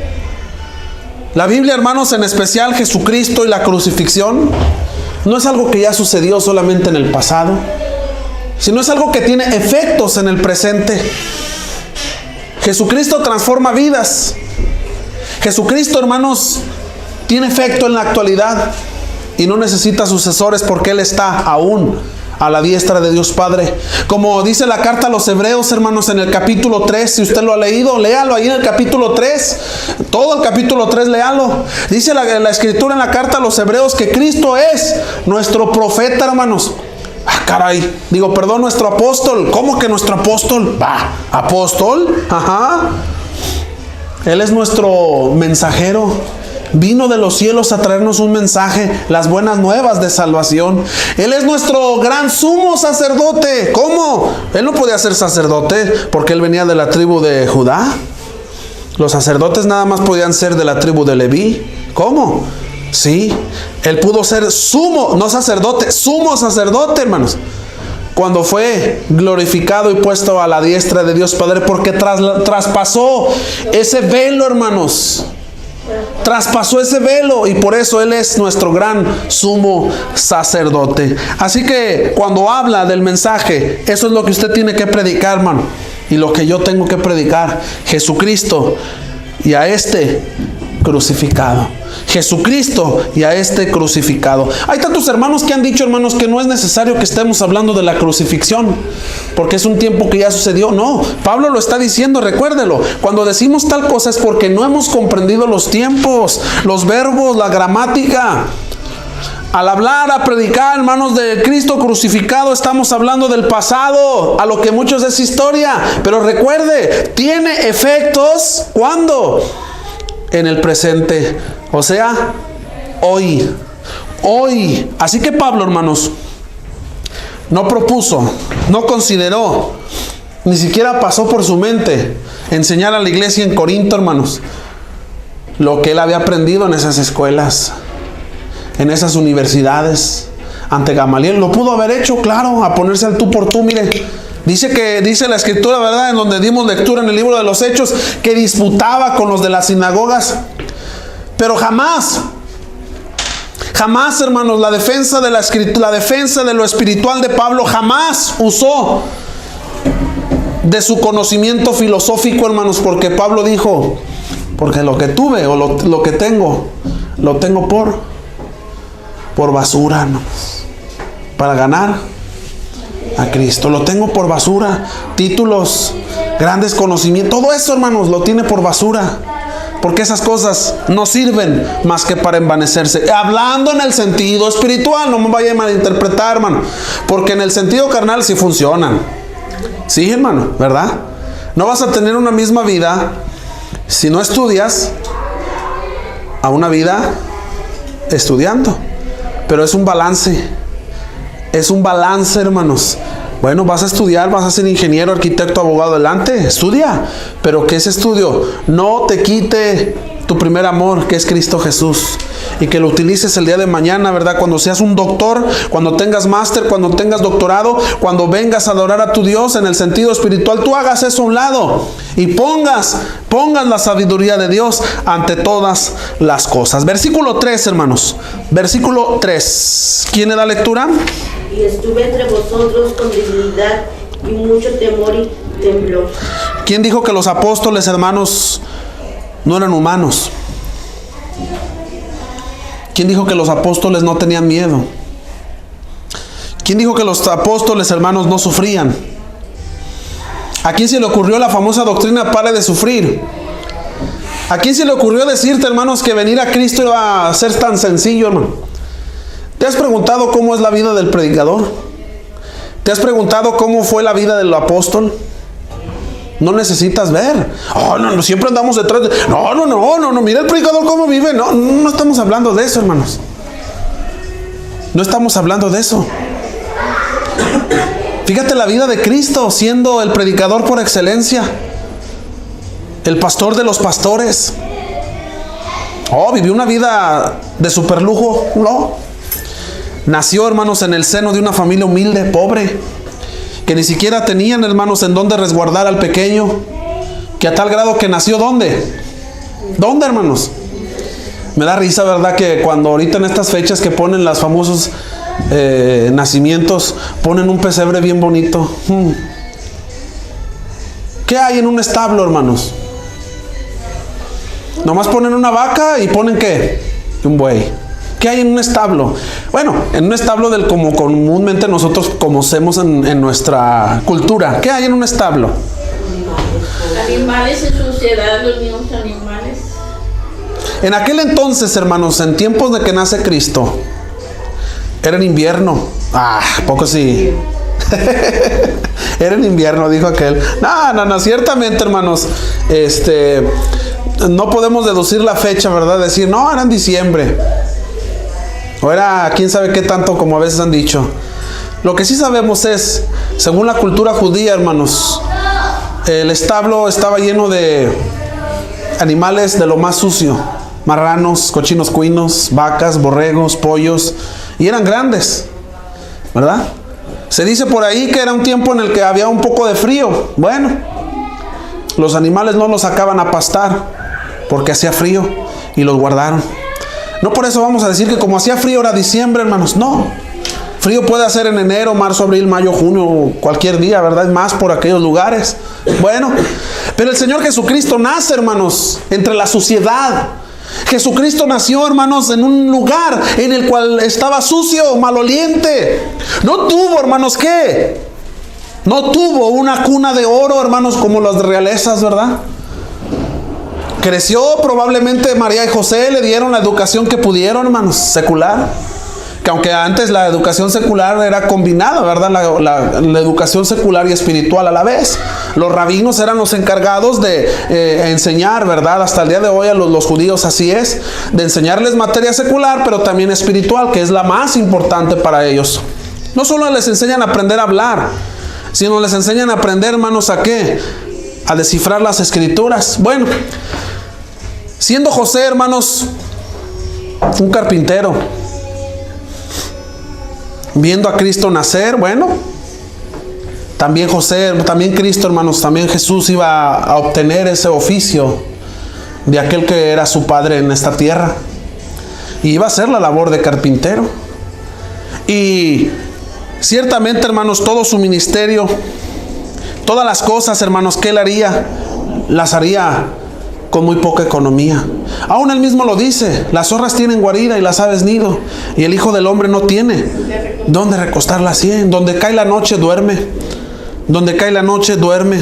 La Biblia, hermanos, en especial Jesucristo y la crucifixión, no es algo que ya sucedió solamente en el pasado, sino es algo que tiene efectos en el presente. Jesucristo transforma vidas. Jesucristo, hermanos, tiene efecto en la actualidad y no necesita sucesores porque Él está aún a la diestra de Dios Padre. Como dice la carta a los Hebreos, hermanos, en el capítulo 3, si usted lo ha leído, léalo ahí en el capítulo 3, todo el capítulo 3, léalo. Dice la escritura en la carta a los Hebreos que Cristo es nuestro profeta, hermanos. Nuestro apóstol. ¿Cómo que nuestro apóstol? ¿Apóstol? Ajá. Él es nuestro mensajero. Vino de los cielos a traernos un mensaje, las buenas nuevas de salvación. Él es nuestro gran sumo sacerdote. ¿Cómo? Él no podía ser sacerdote porque él venía de la tribu de Judá. Los sacerdotes nada más podían ser de la tribu de Leví. ¿Cómo? Sí, él pudo ser sumo, no sacerdote, sumo sacerdote, hermanos, cuando fue glorificado y puesto a la diestra de Dios Padre, porque traspasó ese velo, hermanos. Traspasó ese velo y por eso Él es nuestro gran sumo sacerdote. Así que cuando habla del mensaje, eso es lo que usted tiene que predicar, hermano, y lo que yo tengo que predicar: Jesucristo y a este crucificado. Jesucristo y a este crucificado. Hay tantos hermanos que han dicho, hermanos, que no es necesario que estemos hablando de la crucifixión porque es un tiempo que ya sucedió. No, Pablo lo está diciendo, recuérdelo. Cuando decimos tal cosa es porque no hemos comprendido los tiempos, los verbos, la gramática. Al hablar, a predicar, hermanos, de Cristo crucificado, estamos hablando del pasado, a lo que muchos es historia. Pero recuerde, tiene efectos, ¿cuándo? En el presente, o sea, hoy. Así que Pablo, hermanos, no propuso, no consideró, ni siquiera pasó por su mente enseñar a la iglesia en Corinto, hermanos, lo que él había aprendido en esas escuelas, en esas universidades, ante Gamaliel. Lo pudo haber hecho, claro, a ponerse al tú por tú. Mire, dice la escritura, ¿verdad?, en donde dimos lectura en el libro de los Hechos, que disputaba con los de las sinagogas. Pero jamás, hermanos, la defensa de la escritura, la defensa de lo espiritual de Pablo, jamás usó de su conocimiento filosófico, hermanos, porque Pablo dijo, porque lo que tuve o lo que tengo, lo tengo por basura, hermanos, para ganar a Cristo. Lo tengo por basura. Títulos, grandes conocimientos, todo eso, hermanos, lo tiene por basura, porque esas cosas no sirven más que para envanecerse. Hablando en el sentido espiritual, no me vaya a malinterpretar, hermano, porque en el sentido carnal sí funcionan. Sí, hermano, ¿verdad? No vas a tener una misma vida si no estudias a una vida estudiando. Pero es un balance. Es un balance, hermanos. Bueno, vas a estudiar, vas a ser ingeniero, arquitecto, abogado, adelante, estudia. Pero que ese estudio no te quite tu primer amor, que es Cristo Jesús. Y que lo utilices el día de mañana, ¿verdad? Cuando seas un doctor, cuando tengas máster, cuando tengas doctorado, cuando vengas a adorar a tu Dios en el sentido espiritual, tú hagas eso a un lado y pongas la sabiduría de Dios ante todas las cosas. Versículo 3, hermanos. Versículo 3. ¿Quién le da lectura? Y estuve entre vosotros con debilidad y mucho temor y temblor. ¿Quién dijo que los apóstoles, hermanos, no eran humanos? ¿Quién dijo que los apóstoles no tenían miedo? ¿Quién dijo que los apóstoles, hermanos, no sufrían? ¿A quién se le ocurrió la famosa doctrina pare de sufrir? ¿A quién se le ocurrió decirte, hermanos, que venir a Cristo iba a ser tan sencillo, hermano? ¿Te has preguntado cómo es la vida del predicador? ¿Te has preguntado cómo fue la vida del apóstol? No necesitas ver. Oh, no, siempre andamos detrás de... No, mira el predicador cómo vive. No estamos hablando de eso, hermanos. No estamos hablando de eso. Fíjate la vida de Cristo, siendo el predicador por excelencia, el pastor de los pastores. Oh, vivió una vida de superlujo. No. Nació, hermanos, en el seno de una familia humilde, pobre, que ni siquiera tenían, hermanos, en dónde resguardar al pequeño, que a tal grado que nació, ¿dónde? ¿Dónde, hermanos? Me da risa, ¿verdad? Que cuando ahorita en estas fechas que ponen los famosos nacimientos, ponen un pesebre bien bonito. ¿Qué hay en un establo, hermanos? Nomás ponen una vaca y ponen ¿qué? Un buey. ¿Qué hay en un establo? Bueno, en un establo del como comúnmente nosotros conocemos en nuestra cultura. ¿Qué hay en un establo? Animales en suciedad, los mismos animales. En aquel entonces, hermanos, en tiempos de que nace Cristo, era en invierno. Poco sí. Era en invierno, dijo aquel. No, ciertamente, hermanos, no podemos deducir la fecha, ¿verdad? Decir, no, era en diciembre. O era quién sabe qué tanto, como a veces han dicho. Lo que sí sabemos es, según la cultura judía, hermanos, el establo estaba lleno de animales de lo más sucio. Marranos, cochinos cuinos, vacas, borregos, pollos. Y eran grandes, ¿verdad? Se dice por ahí que era un tiempo en el que había un poco de frío. Bueno, los animales no los sacaban a pastar porque hacía frío y los guardaron. No por eso vamos a decir que como hacía frío era diciembre, hermanos. No. Frío puede hacer en enero, marzo, abril, mayo, junio, cualquier día, ¿verdad? Es más por aquellos lugares. Bueno, pero el Señor Jesucristo nace, hermanos, entre la suciedad. Jesucristo nació, hermanos, en un lugar en el cual estaba sucio, maloliente. No tuvo, hermanos, ¿qué? No tuvo una cuna de oro, hermanos, como las realezas, ¿verdad? Creció, probablemente María y José le dieron la educación que pudieron, hermanos, secular. Que aunque antes la educación secular era combinada, ¿verdad? La educación secular y espiritual a la vez. Los rabinos eran los encargados de enseñar, ¿verdad? Hasta el día de hoy a los judíos así es. De enseñarles materia secular, pero también espiritual, que es la más importante para ellos. No solo les enseñan a aprender a hablar, sino les enseñan a aprender, hermanos, ¿a qué? A descifrar las escrituras. Bueno, siendo José, hermanos, un carpintero, viendo a Cristo nacer, bueno, también Cristo, hermanos, también Jesús iba a obtener ese oficio de aquel que era su padre en esta tierra. Y iba a hacer la labor de carpintero. Y ciertamente, hermanos, todo su ministerio Todas las cosas, hermanos, que Él haría, las haría con muy poca economía. Aún Él mismo lo dice: las zorras tienen guarida y las aves nido, y el Hijo del Hombre no tiene dónde recostar la sien. Donde cae la noche duerme. Donde cae la noche duerme.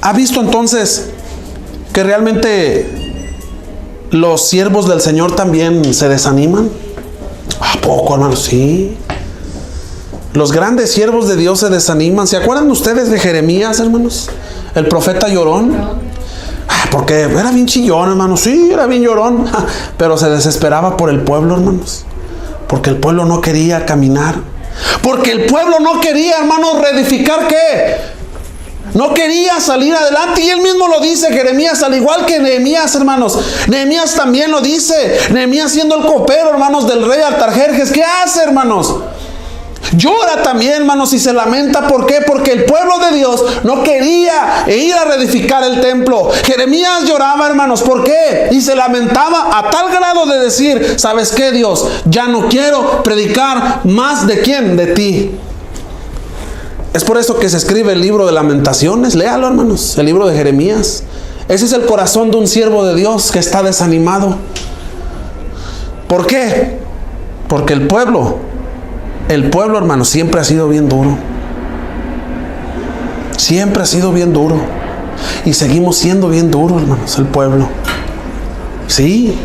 ¿Ha visto entonces que realmente los siervos del Señor también se desaniman? ¿A poco, hermanos? Sí. Los grandes siervos de Dios se desaniman. ¿Se acuerdan ustedes de Jeremías, hermanos? El profeta llorón. Porque era bien chillón, hermanos. Sí, era bien llorón. Pero se desesperaba por el pueblo, hermanos. Porque el pueblo no quería caminar. Porque el pueblo no quería, hermanos, reedificar ¿qué? No quería salir adelante. Y él mismo lo dice, Jeremías, al igual que Nehemías, hermanos. Nehemías también lo dice. Nehemías, siendo el copero, hermanos, del rey Artajerjes, ¿qué hace, hermanos? Llora también, hermanos, y se lamenta. ¿Por qué? Porque el pueblo de Dios no quería ir a reedificar el templo. Jeremías lloraba, hermanos. ¿Por qué? Y se lamentaba a tal grado de decir: ¿sabes qué, Dios? Ya no quiero predicar más. ¿De quién? De ti. Es por eso que se escribe el libro de Lamentaciones. Léalo, hermanos, el libro de Jeremías. Ese es el corazón de un siervo de Dios que está desanimado. ¿Por qué? Porque el pueblo, hermanos, siempre ha sido bien duro. Siempre ha sido bien duro. Y seguimos siendo bien duros, hermanos, el pueblo. Sí.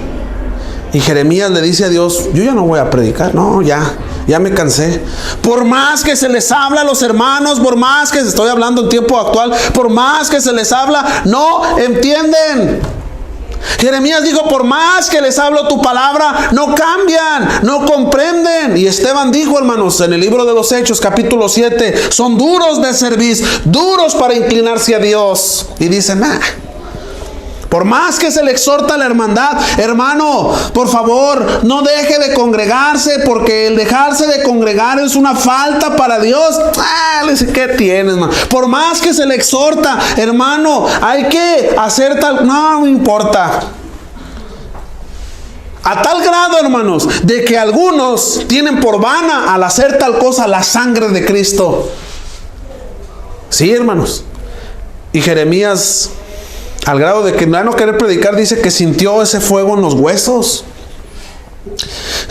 Y Jeremías le dice a Dios: yo ya no voy a predicar. No, ya me cansé. Por más que se les habla a los hermanos, por más que estoy hablando en tiempo actual, por más que se les habla, no entienden. Jeremías dijo: por más que les hablo tu palabra, no cambian, no comprenden. Y Esteban dijo, hermanos, en el libro de los Hechos, capítulo 7, son duros de cerviz, duros para inclinarse a Dios. Y dicen: por más que se le exhorta a la hermandad, hermano, por favor, no deje de congregarse, porque el dejarse de congregar es una falta para Dios. Le dice: ¿qué tienes, hermano? Por más que se le exhorta, hermano, hay que hacer tal. No importa. A tal grado, hermanos, de que algunos tienen por vana al hacer tal cosa la sangre de Cristo. Sí, hermanos. Y Jeremías, al grado de que no querer predicar, dice que sintió ese fuego en los huesos.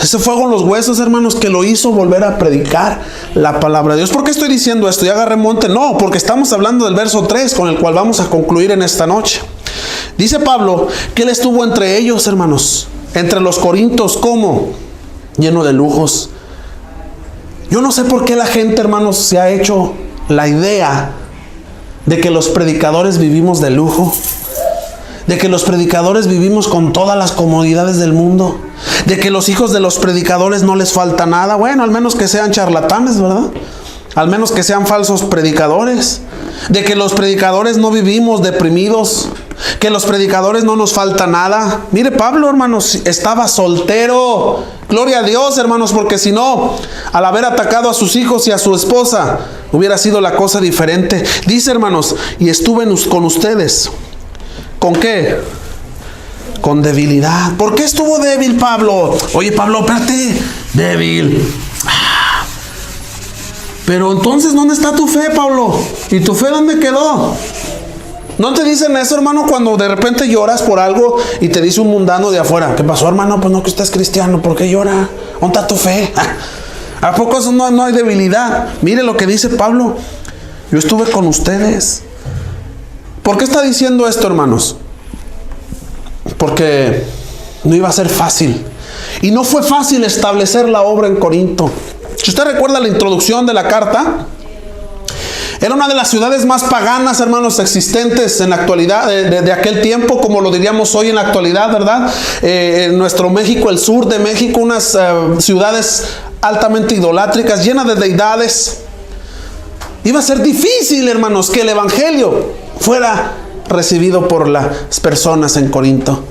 Ese fuego en los huesos, hermanos, que lo hizo volver a predicar la palabra de Dios. ¿Por qué estoy diciendo esto? ¿Ya agarré monte? No, porque estamos hablando del verso 3, con el cual vamos a concluir en esta noche. Dice Pablo que él estuvo entre ellos, hermanos, entre los corintios. ¿Cómo? Lleno de lujos. Yo no sé por qué la gente, hermanos, se ha hecho la idea de que los predicadores vivimos de lujo, de que los predicadores vivimos con todas las comodidades del mundo, de que los hijos de los predicadores no les falta nada. Bueno, al menos que sean charlatanes, ¿verdad? Al menos que sean falsos predicadores. De que los predicadores no vivimos deprimidos, que los predicadores no nos falta nada. Mire, Pablo, hermanos, estaba soltero. Gloria a Dios, hermanos, porque si no, al haber atacado a sus hijos y a su esposa, hubiera sido la cosa diferente. Dice, hermanos: y estuve con ustedes. ¿Con qué? Con debilidad. ¿Por qué estuvo débil Pablo? Oye, Pablo, espérate. Débil. Pero entonces, ¿dónde está tu fe, Pablo? ¿Y tu fe dónde quedó? ¿No te dicen eso, hermano, cuando de repente lloras por algo y te dice un mundano de afuera: ¿qué pasó, hermano? Pues no, que usted es cristiano, ¿por qué llora? ¿Dónde está tu fe? ¿A poco eso no hay debilidad? Mire lo que dice Pablo: yo estuve con ustedes. ¿Por qué está diciendo esto, hermanos? Porque no iba a ser fácil. Y no fue fácil establecer la obra en Corinto. Si usted recuerda la introducción de la carta, era una de las ciudades más paganas, hermanos, existentes en la actualidad, de aquel tiempo, como lo diríamos hoy en la actualidad, ¿verdad? En nuestro México, el sur de México, unas ciudades altamente idolátricas, llenas de deidades. Iba a ser difícil, hermanos, que el evangelio fuera recibido por las personas en Corinto.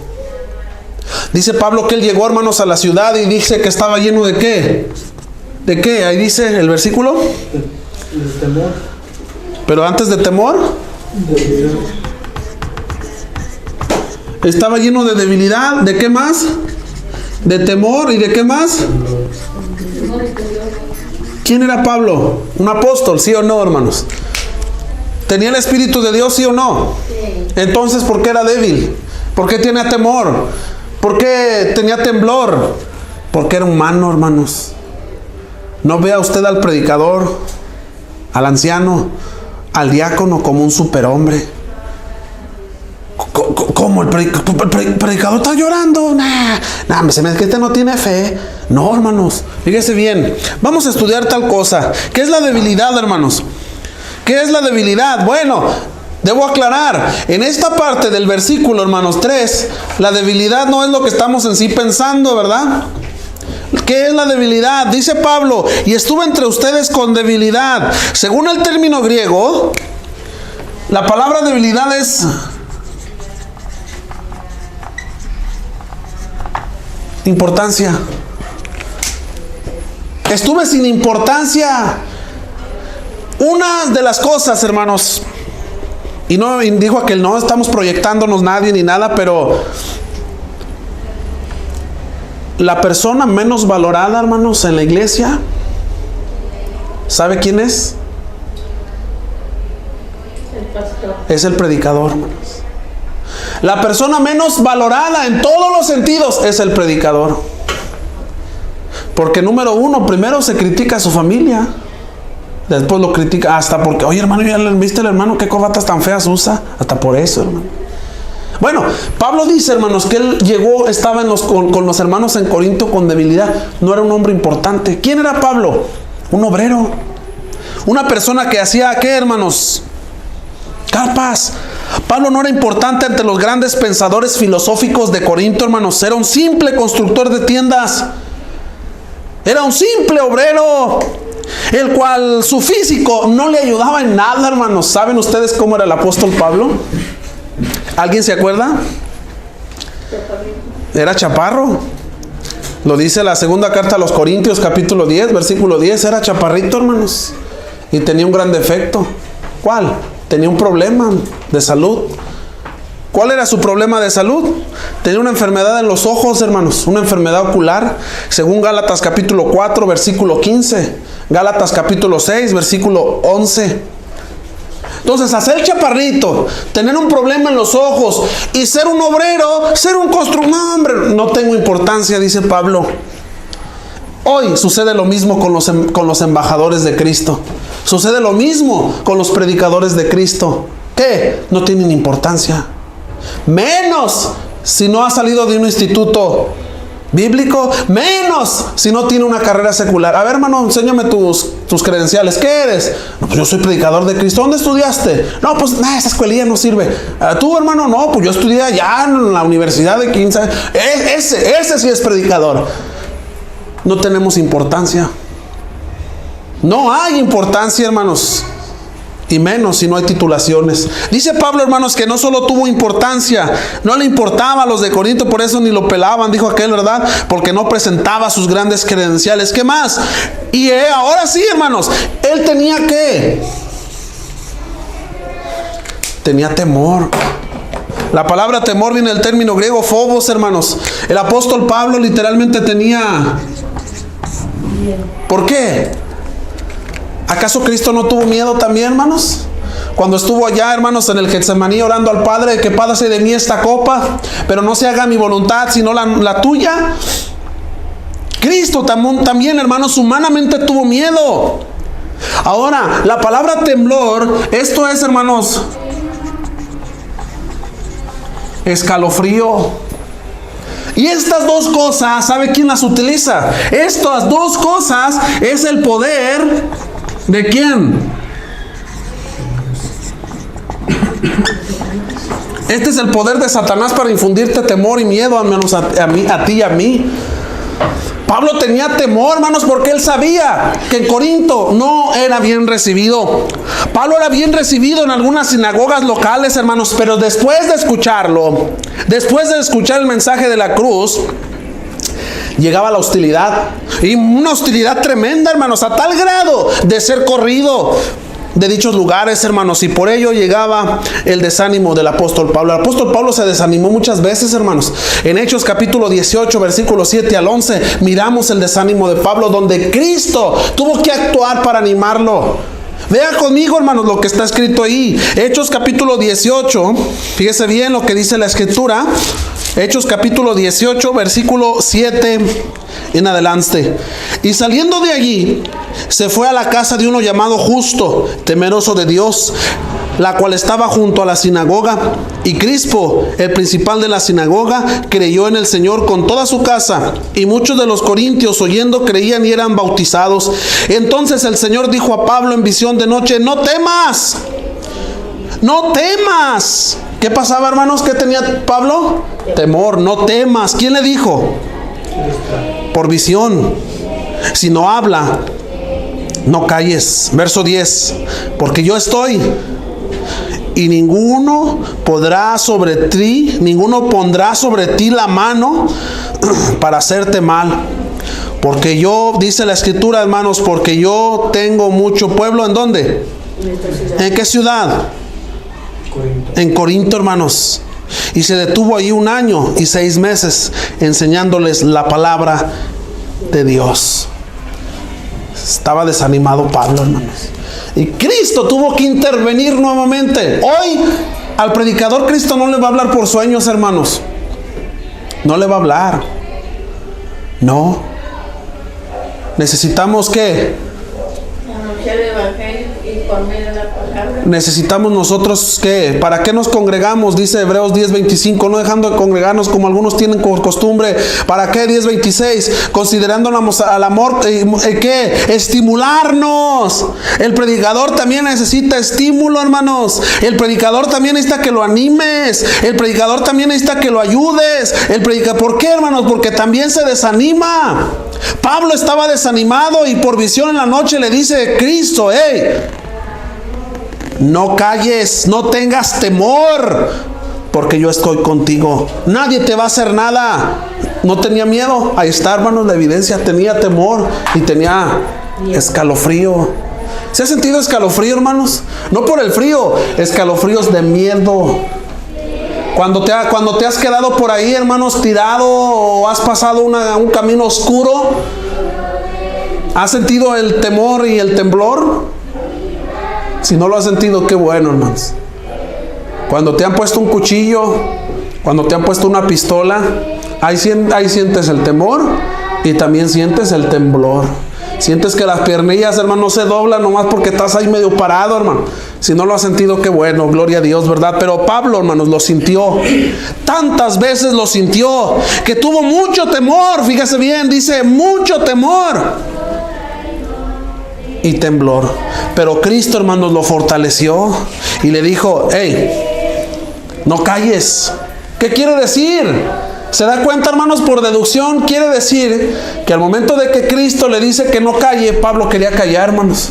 Dice Pablo que él llegó, hermanos, a la ciudad y dice que estaba lleno de ¿qué? ¿De qué? Ahí dice el versículo. De temor. Pero antes de temor, estaba lleno de debilidad. ¿De qué más? De temor. ¿Y de qué más? ¿Quién era Pablo? ¿Un apóstol? ¿Sí o no, hermanos? ¿Tenía el Espíritu de Dios, sí o no? Sí. Entonces, ¿por qué era débil? ¿Por qué tenía temor? ¿Por qué tenía temblor? Porque era humano, hermanos. No vea usted al predicador, al anciano, al diácono como un superhombre. ¿Cómo? ¿El predicador está llorando? Se me dice que este no tiene fe. No, hermanos, fíjese bien. Vamos a estudiar tal cosa. ¿Qué es la debilidad, hermanos? ¿Qué es la debilidad? Bueno, debo aclarar, en esta parte del versículo, hermanos, 3, la debilidad no es lo que estamos en sí pensando, ¿verdad? ¿Qué es la debilidad? Dice Pablo, y estuve entre ustedes con debilidad. Según el término griego, la palabra debilidad es importancia. Estuve sin importancia. Una de las cosas, hermanos, y no dijo aquel, no estamos proyectándonos nadie ni nada, pero la persona menos valorada, hermanos, en la iglesia, ¿sabe quién es? El pastor. Es el predicador, hermanos. La persona menos valorada en todos los sentidos es el predicador. Porque número uno, primero se critica a su familia. Después lo critica hasta porque, oye hermano, ¿ya viste el hermano qué corbatas tan feas usa? Hasta por eso, hermano. Bueno, Pablo dice, hermanos, que él llegó, estaba con los hermanos en Corinto con debilidad. No era un hombre importante. ¿Quién era Pablo? Un obrero. Una persona que hacía, ¿qué, hermanos? Carpas. Pablo no era importante entre los grandes pensadores filosóficos de Corinto, hermanos. Era un simple constructor de tiendas. Era un simple obrero, el cual su físico no le ayudaba en nada, hermanos. ¿Saben ustedes cómo era el apóstol Pablo? ¿Alguien se acuerda? Era chaparro. Lo dice la segunda carta a los Corintios, capítulo 10, versículo 10. Era chaparrito, hermanos. Y tenía un gran defecto. ¿Cuál? Tenía un problema de salud. ¿Cuál era su problema de salud? Tenía una enfermedad en los ojos, hermanos. Una enfermedad ocular. Según Gálatas capítulo 4, versículo 15. Gálatas capítulo 6, versículo 11. Entonces, hacer chaparrito, tener un problema en los ojos y ser un obrero, ser un constructor, no, hombre, no tengo importancia, dice Pablo. Hoy sucede lo mismo con los embajadores de Cristo. Sucede lo mismo con los predicadores de Cristo. ¿Qué? No tienen importancia. Menos si no ha salido de un instituto bíblico, menos si no tiene una carrera secular. A ver, hermano, enséñame tus credenciales. ¿Qué eres? No, pues yo soy predicador de Cristo. ¿Dónde estudiaste? No, pues esa escuelilla no sirve. ¿Tú, hermano? No, pues yo estudié allá en la universidad de 15 años. Ese sí es predicador. No tenemos importancia. No hay importancia, hermanos. Y menos si no hay titulaciones. Dice Pablo, hermanos, que no solo tuvo importancia, no le importaba a los de Corinto, por eso ni lo pelaban, dijo aquel, ¿verdad? Porque no presentaba sus grandes credenciales. ¿Qué más? Y ahora sí, hermanos, él tenía ¿qué? Tenía temor. La palabra temor viene del término griego phobos, hermanos. El apóstol Pablo literalmente tenía... ¿Por qué? ¿Acaso Cristo no tuvo miedo también, hermanos? Cuando estuvo allá, hermanos, en el Getsemaní orando al Padre, que pase de mí esta copa, pero no se haga mi voluntad, sino la tuya. Cristo también, hermanos, humanamente tuvo miedo. Ahora, la palabra temblor, esto es, hermanos, escalofrío. Y estas dos cosas, ¿sabe quién las utiliza? Estas dos cosas es el poder... ¿De quién? Este es el poder de Satanás para infundirte temor y miedo, hermanos, a ti y a mí. Pablo tenía temor, hermanos, porque él sabía que en Corinto no era bien recibido. Pablo era bien recibido en algunas sinagogas locales, hermanos, pero después de escucharlo, después de escuchar el mensaje de la cruz, llegaba la hostilidad, y una hostilidad tremenda, hermanos, a tal grado de ser corrido de dichos lugares, hermanos, y por ello llegaba el desánimo del apóstol Pablo. El apóstol Pablo se desanimó muchas veces, hermanos. En Hechos capítulo 18, versículos 7 al 11, miramos el desánimo de Pablo, donde Cristo tuvo que actuar para animarlo. Vea conmigo, hermanos, lo que está escrito ahí. Hechos capítulo 18. Fíjese bien lo que dice la escritura. Hechos capítulo 18, versículo 7 en adelante. Y saliendo de allí, se fue a la casa de uno llamado Justo, temeroso de Dios, la cual estaba junto a la sinagoga. Y Crispo, el principal de la sinagoga, creyó en el Señor con toda su casa. Y muchos de los corintios, oyendo, creían y eran bautizados. Entonces el Señor dijo a Pablo en visión de noche: no temas, no temas. ¿Qué pasaba, hermanos? ¿Qué tenía Pablo? Temor. No temas. ¿Quién le dijo? Por visión. Si no habla, no calles. Verso 10. Porque yo estoy, y ninguno pondrá sobre ti la mano para hacerte mal. Porque yo, dice la escritura, hermanos, porque yo tengo mucho pueblo. ¿En dónde? ¿En qué ciudad? En Corinto, hermanos. Y se detuvo ahí 1 año y 6 meses enseñándoles la palabra de Dios. Estaba desanimado Pablo, hermanos. Y Cristo tuvo que intervenir nuevamente. Hoy al predicador Cristo no le va a hablar por sueños, hermanos. No le va a hablar. No. Necesitamos ¿qué? Anunciar el evangelio y por medio de la palabra. Necesitamos nosotros ¿qué? ¿Para qué nos congregamos? Dice Hebreos 10:25, no dejando de congregarnos como algunos tienen por costumbre. ¿Para qué? 10:26, considerándonos al amor, ¿qué? Estimularnos. El predicador también necesita estímulo, hermanos. El predicador también necesita que lo animes. El predicador también necesita que lo ayudes. ¿Por qué, hermanos? Porque también se desanima. Pablo estaba desanimado y por visión en la noche le dice Cristo: hey, no calles, no tengas temor, porque yo estoy contigo. Nadie te va a hacer nada. No tenía miedo. Ahí está, hermanos, la evidencia. Tenía temor y tenía escalofrío. ¿Se ha sentido escalofrío, hermanos? No por el frío, escalofríos de miedo. Cuando te has quedado por ahí, hermanos, tirado, o has pasado un camino oscuro, ¿has sentido el temor y el temblor? Si no lo has sentido, qué bueno, hermanos. Cuando te han puesto un cuchillo, cuando te han puesto una pistola, ahí sientes el temor y también sientes el temblor. Sientes que las piernillas, hermano, no se doblan nomás porque estás ahí medio parado, hermano. Si no lo has sentido, qué bueno, gloria a Dios, ¿verdad? Pero Pablo, hermanos, lo sintió. Tantas veces lo sintió que tuvo mucho temor. Fíjese bien, dice mucho temor y temblor. Pero Cristo, hermanos, lo fortaleció y le dijo: hey, no calles. ¿Qué quiere decir? ¿Se da cuenta, hermanos? Por deducción quiere decir que al momento de que Cristo le dice que no calle, Pablo quería callar, hermanos.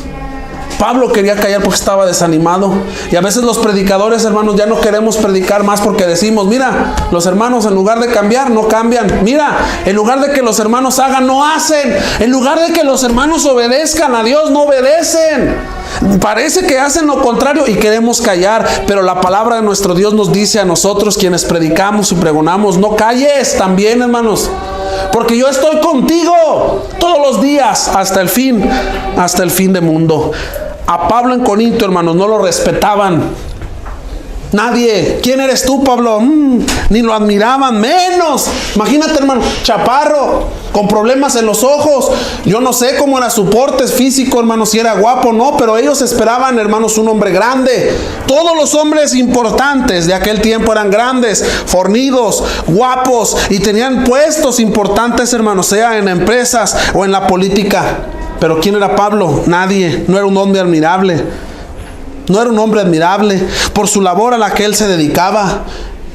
Pablo quería callar porque estaba desanimado. Y a veces los predicadores, hermanos, ya no queremos predicar más porque decimos: mira, los hermanos en lugar de cambiar, no cambian. Mira, en lugar de que los hermanos hagan, no hacen. En lugar de que los hermanos obedezcan a Dios, no obedecen. Parece que hacen lo contrario y queremos callar. Pero la palabra de nuestro Dios nos dice a nosotros, quienes predicamos y pregonamos: no calles también, hermanos, porque yo estoy contigo todos los días hasta el fin del mundo. A Pablo en Corinto, hermanos, no lo respetaban. Nadie. ¿Quién eres tú, Pablo? Ni lo admiraban, menos. Imagínate, hermano, chaparro, con problemas en los ojos. Yo no sé cómo era su porte físico, hermano, si era guapo o no, pero ellos esperaban, hermanos, un hombre grande. Todos los hombres importantes de aquel tiempo eran grandes, fornidos, guapos y tenían puestos importantes, hermanos, sea en empresas o en la política. Pero ¿quién era Pablo? Nadie. No era un hombre admirable. No era un hombre admirable por su labor a la que él se dedicaba.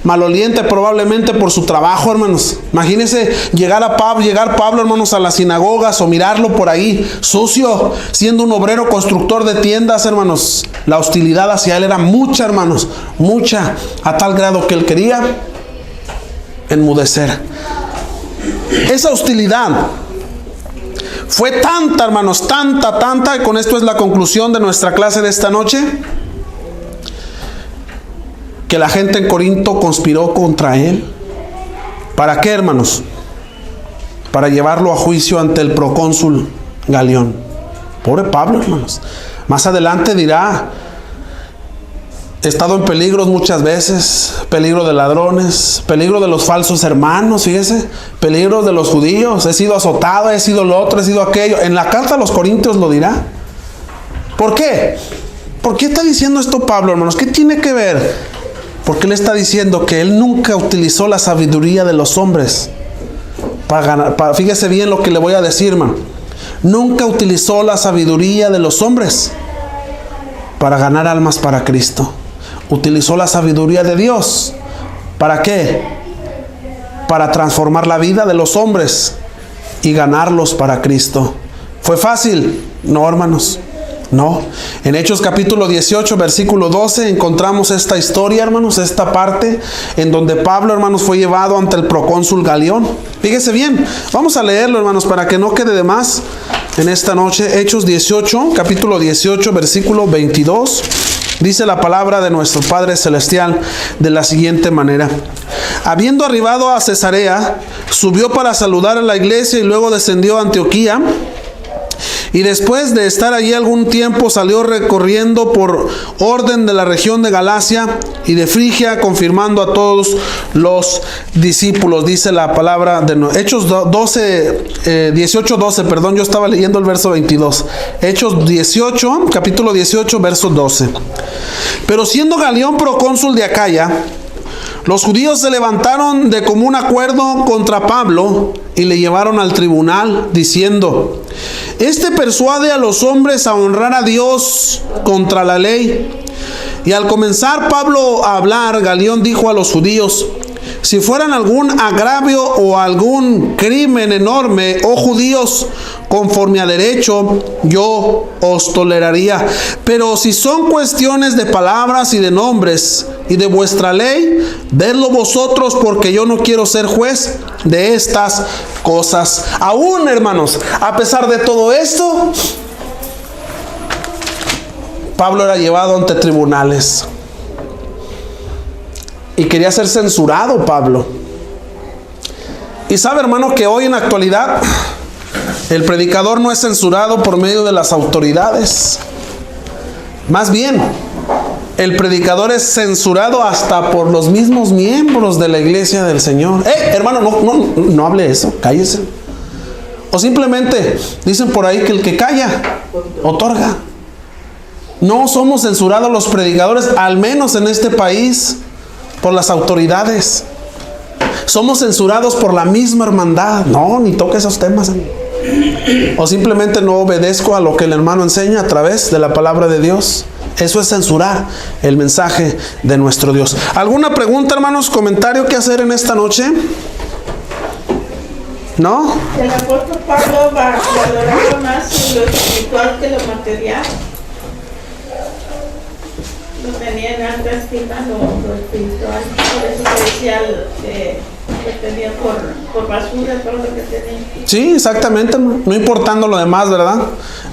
Maloliente probablemente por su trabajo, hermanos. Imagínense llegar Pablo, hermanos, a las sinagogas o mirarlo por ahí sucio, siendo un obrero constructor de tiendas, hermanos. La hostilidad hacia él era mucha, hermanos, mucha, a tal grado que él quería enmudecer. Esa hostilidad fue tanta, hermanos, tanta, y con esto es la conclusión de nuestra clase de esta noche, que la gente en Corinto conspiró contra él. ¿Para qué, hermanos? Para llevarlo a juicio ante el procónsul Galión. Pobre Pablo, hermanos. Más adelante dirá, he estado en peligros muchas veces, peligro de ladrones, peligro de los falsos hermanos, fíjese, peligro de los judíos, he sido azotado, he sido lo otro, he sido aquello. En la carta a los Corintios lo dirá. ¿Por qué? ¿Por qué está diciendo esto Pablo, hermanos? ¿Qué tiene que ver? Porque él está diciendo que él nunca utilizó la sabiduría de los hombres para ganar. Fíjese bien lo que le voy a decir, hermano. Nunca utilizó la sabiduría de los hombres para ganar almas para Cristo. Utilizó la sabiduría de Dios. ¿Para qué? Para transformar la vida de los hombres y ganarlos para Cristo. ¿Fue fácil? No, hermanos. No. En Hechos capítulo 18, versículo 12, encontramos esta historia, hermanos, esta parte en donde Pablo, hermanos, fue llevado ante el procónsul Galión. Fíjese bien, vamos a leerlo, hermanos, para que no quede de más en esta noche. Hechos 18, capítulo 18, versículo 22. Dice la palabra de nuestro Padre Celestial de la siguiente manera: habiendo arribado a Cesarea, subió para saludar a la iglesia y luego descendió a Antioquía. Y después de estar allí algún tiempo, salió recorriendo por orden de la región de Galacia y de Frigia, confirmando a todos los discípulos. Dice la palabra de Hechos 18, 12, perdón, yo estaba leyendo el verso 22. Hechos 18, capítulo 18, verso 12. Pero siendo Galión procónsul de Acaya, los judíos se levantaron de común acuerdo contra Pablo y le llevaron al tribunal, diciendo: este persuade a los hombres a honrar a Dios contra la ley. Y al comenzar Pablo a hablar, Galión dijo a los judíos: si fueran algún agravio o algún crimen enorme, oh judíos, conforme a derecho, yo os toleraría. Pero si son cuestiones de palabras y de nombres y de vuestra ley, vedlo vosotros, porque yo no quiero ser juez de estas cosas. Aún, hermanos, a pesar de todo esto, Pablo era llevado ante tribunales. Y quería ser censurado Pablo. Y sabe, hermano, que hoy en la actualidad el predicador no es censurado por medio de las autoridades. Más bien, el predicador es censurado hasta por los mismos miembros de la iglesia del Señor. Hermano, no hable eso, cállese. O simplemente dicen por ahí que el que calla, otorga. No somos censurados los predicadores, al menos en este país, por las autoridades. Somos censurados por la misma hermandad. No, ni toque esos temas. O simplemente no obedezco a lo que el hermano enseña a través de la palabra de Dios. Eso es censurar el mensaje de nuestro Dios. ¿Alguna pregunta, hermanos? ¿Comentario que hacer en esta noche? ¿No? El apóstol Pablo valoraba más lo espiritual que lo material. Lo tenía en alta estima lo espiritual. Por eso se decía que tenía por basura todo lo que tenía. Sí, exactamente, no importando lo demás, ¿verdad?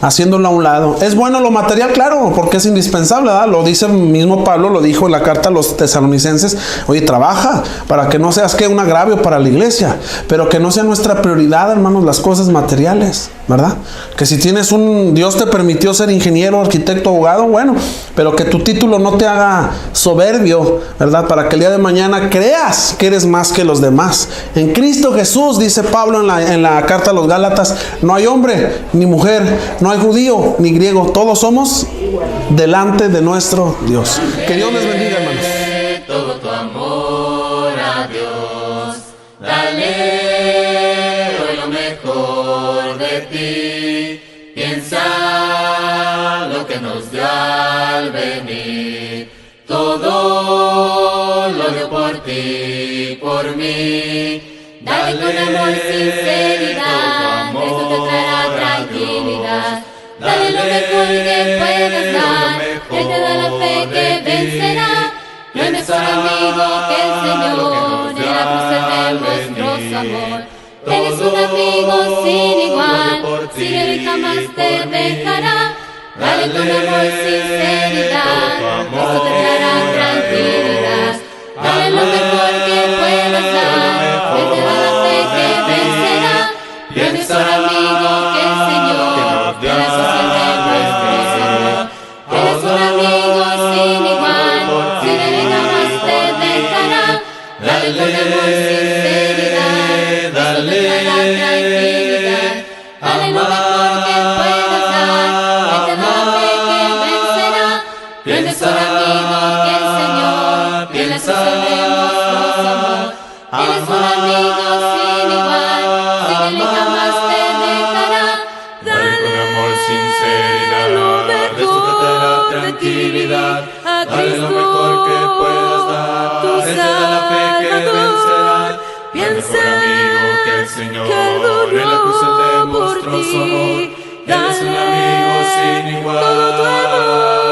Haciéndolo a un lado. ¿Es bueno lo material? Claro, porque es indispensable, ¿verdad? Lo dice mismo Pablo, lo dijo en la carta a los tesalonicenses. Oye, trabaja para que no seas que un agravio para la iglesia, pero que no sea nuestra prioridad, hermanos, las cosas materiales, ¿verdad? Que si tienes Dios te permitió ser ingeniero, arquitecto, abogado, bueno, pero que tu título no te haga soberbio, ¿verdad? Para que el día de mañana creas que eres más que los demás. En Cristo Jesús, dice Pablo en la carta a los Gálatas, no hay hombre ni mujer, no hay judío ni griego, todos somos delante de nuestro Dios. Que Dios les bendiga, hermanos. Todo tu amor a Dios, dale hoy lo mejor de ti. Piensa lo que nos dio al venir, todo lo dio por ti, por mí. Dale con amor y sinceridad, eso te traerá tranquilidad. Dale lo mejor que puedas dar, Él te da la fe que vencerá. No hay mejor amigo que el Señor, en la cruz Él demostró su amor. Él es un amigo sin igual, síguelo y jamás te dejará. Dale con amor y sinceridad, eso te traerá tranquilidad. Dale lo mejor que puedas dar, Él te da la fe que vencerá. No hay mejor amigo que el Señor, en la cruz Él demostró su amor. amor y sinceridad, eso te traerá tranquilidad. Dale lo mejor que puedas dar, Él te da la fe que vencerá. No hay mejor amigo que el Señor, que en la cruz Él demostró su amor. Él es un amigo sin igual, síguele y jamás te dejará. Dale con amor, sinceridad, esto te traerá tranquilidad. Dale lo mejor que puedas dar, Él te da la fe que vencerá. No hay mejor amigo que el Señor, en la cruz Él demostró su amor. Él es un amigo sin igual.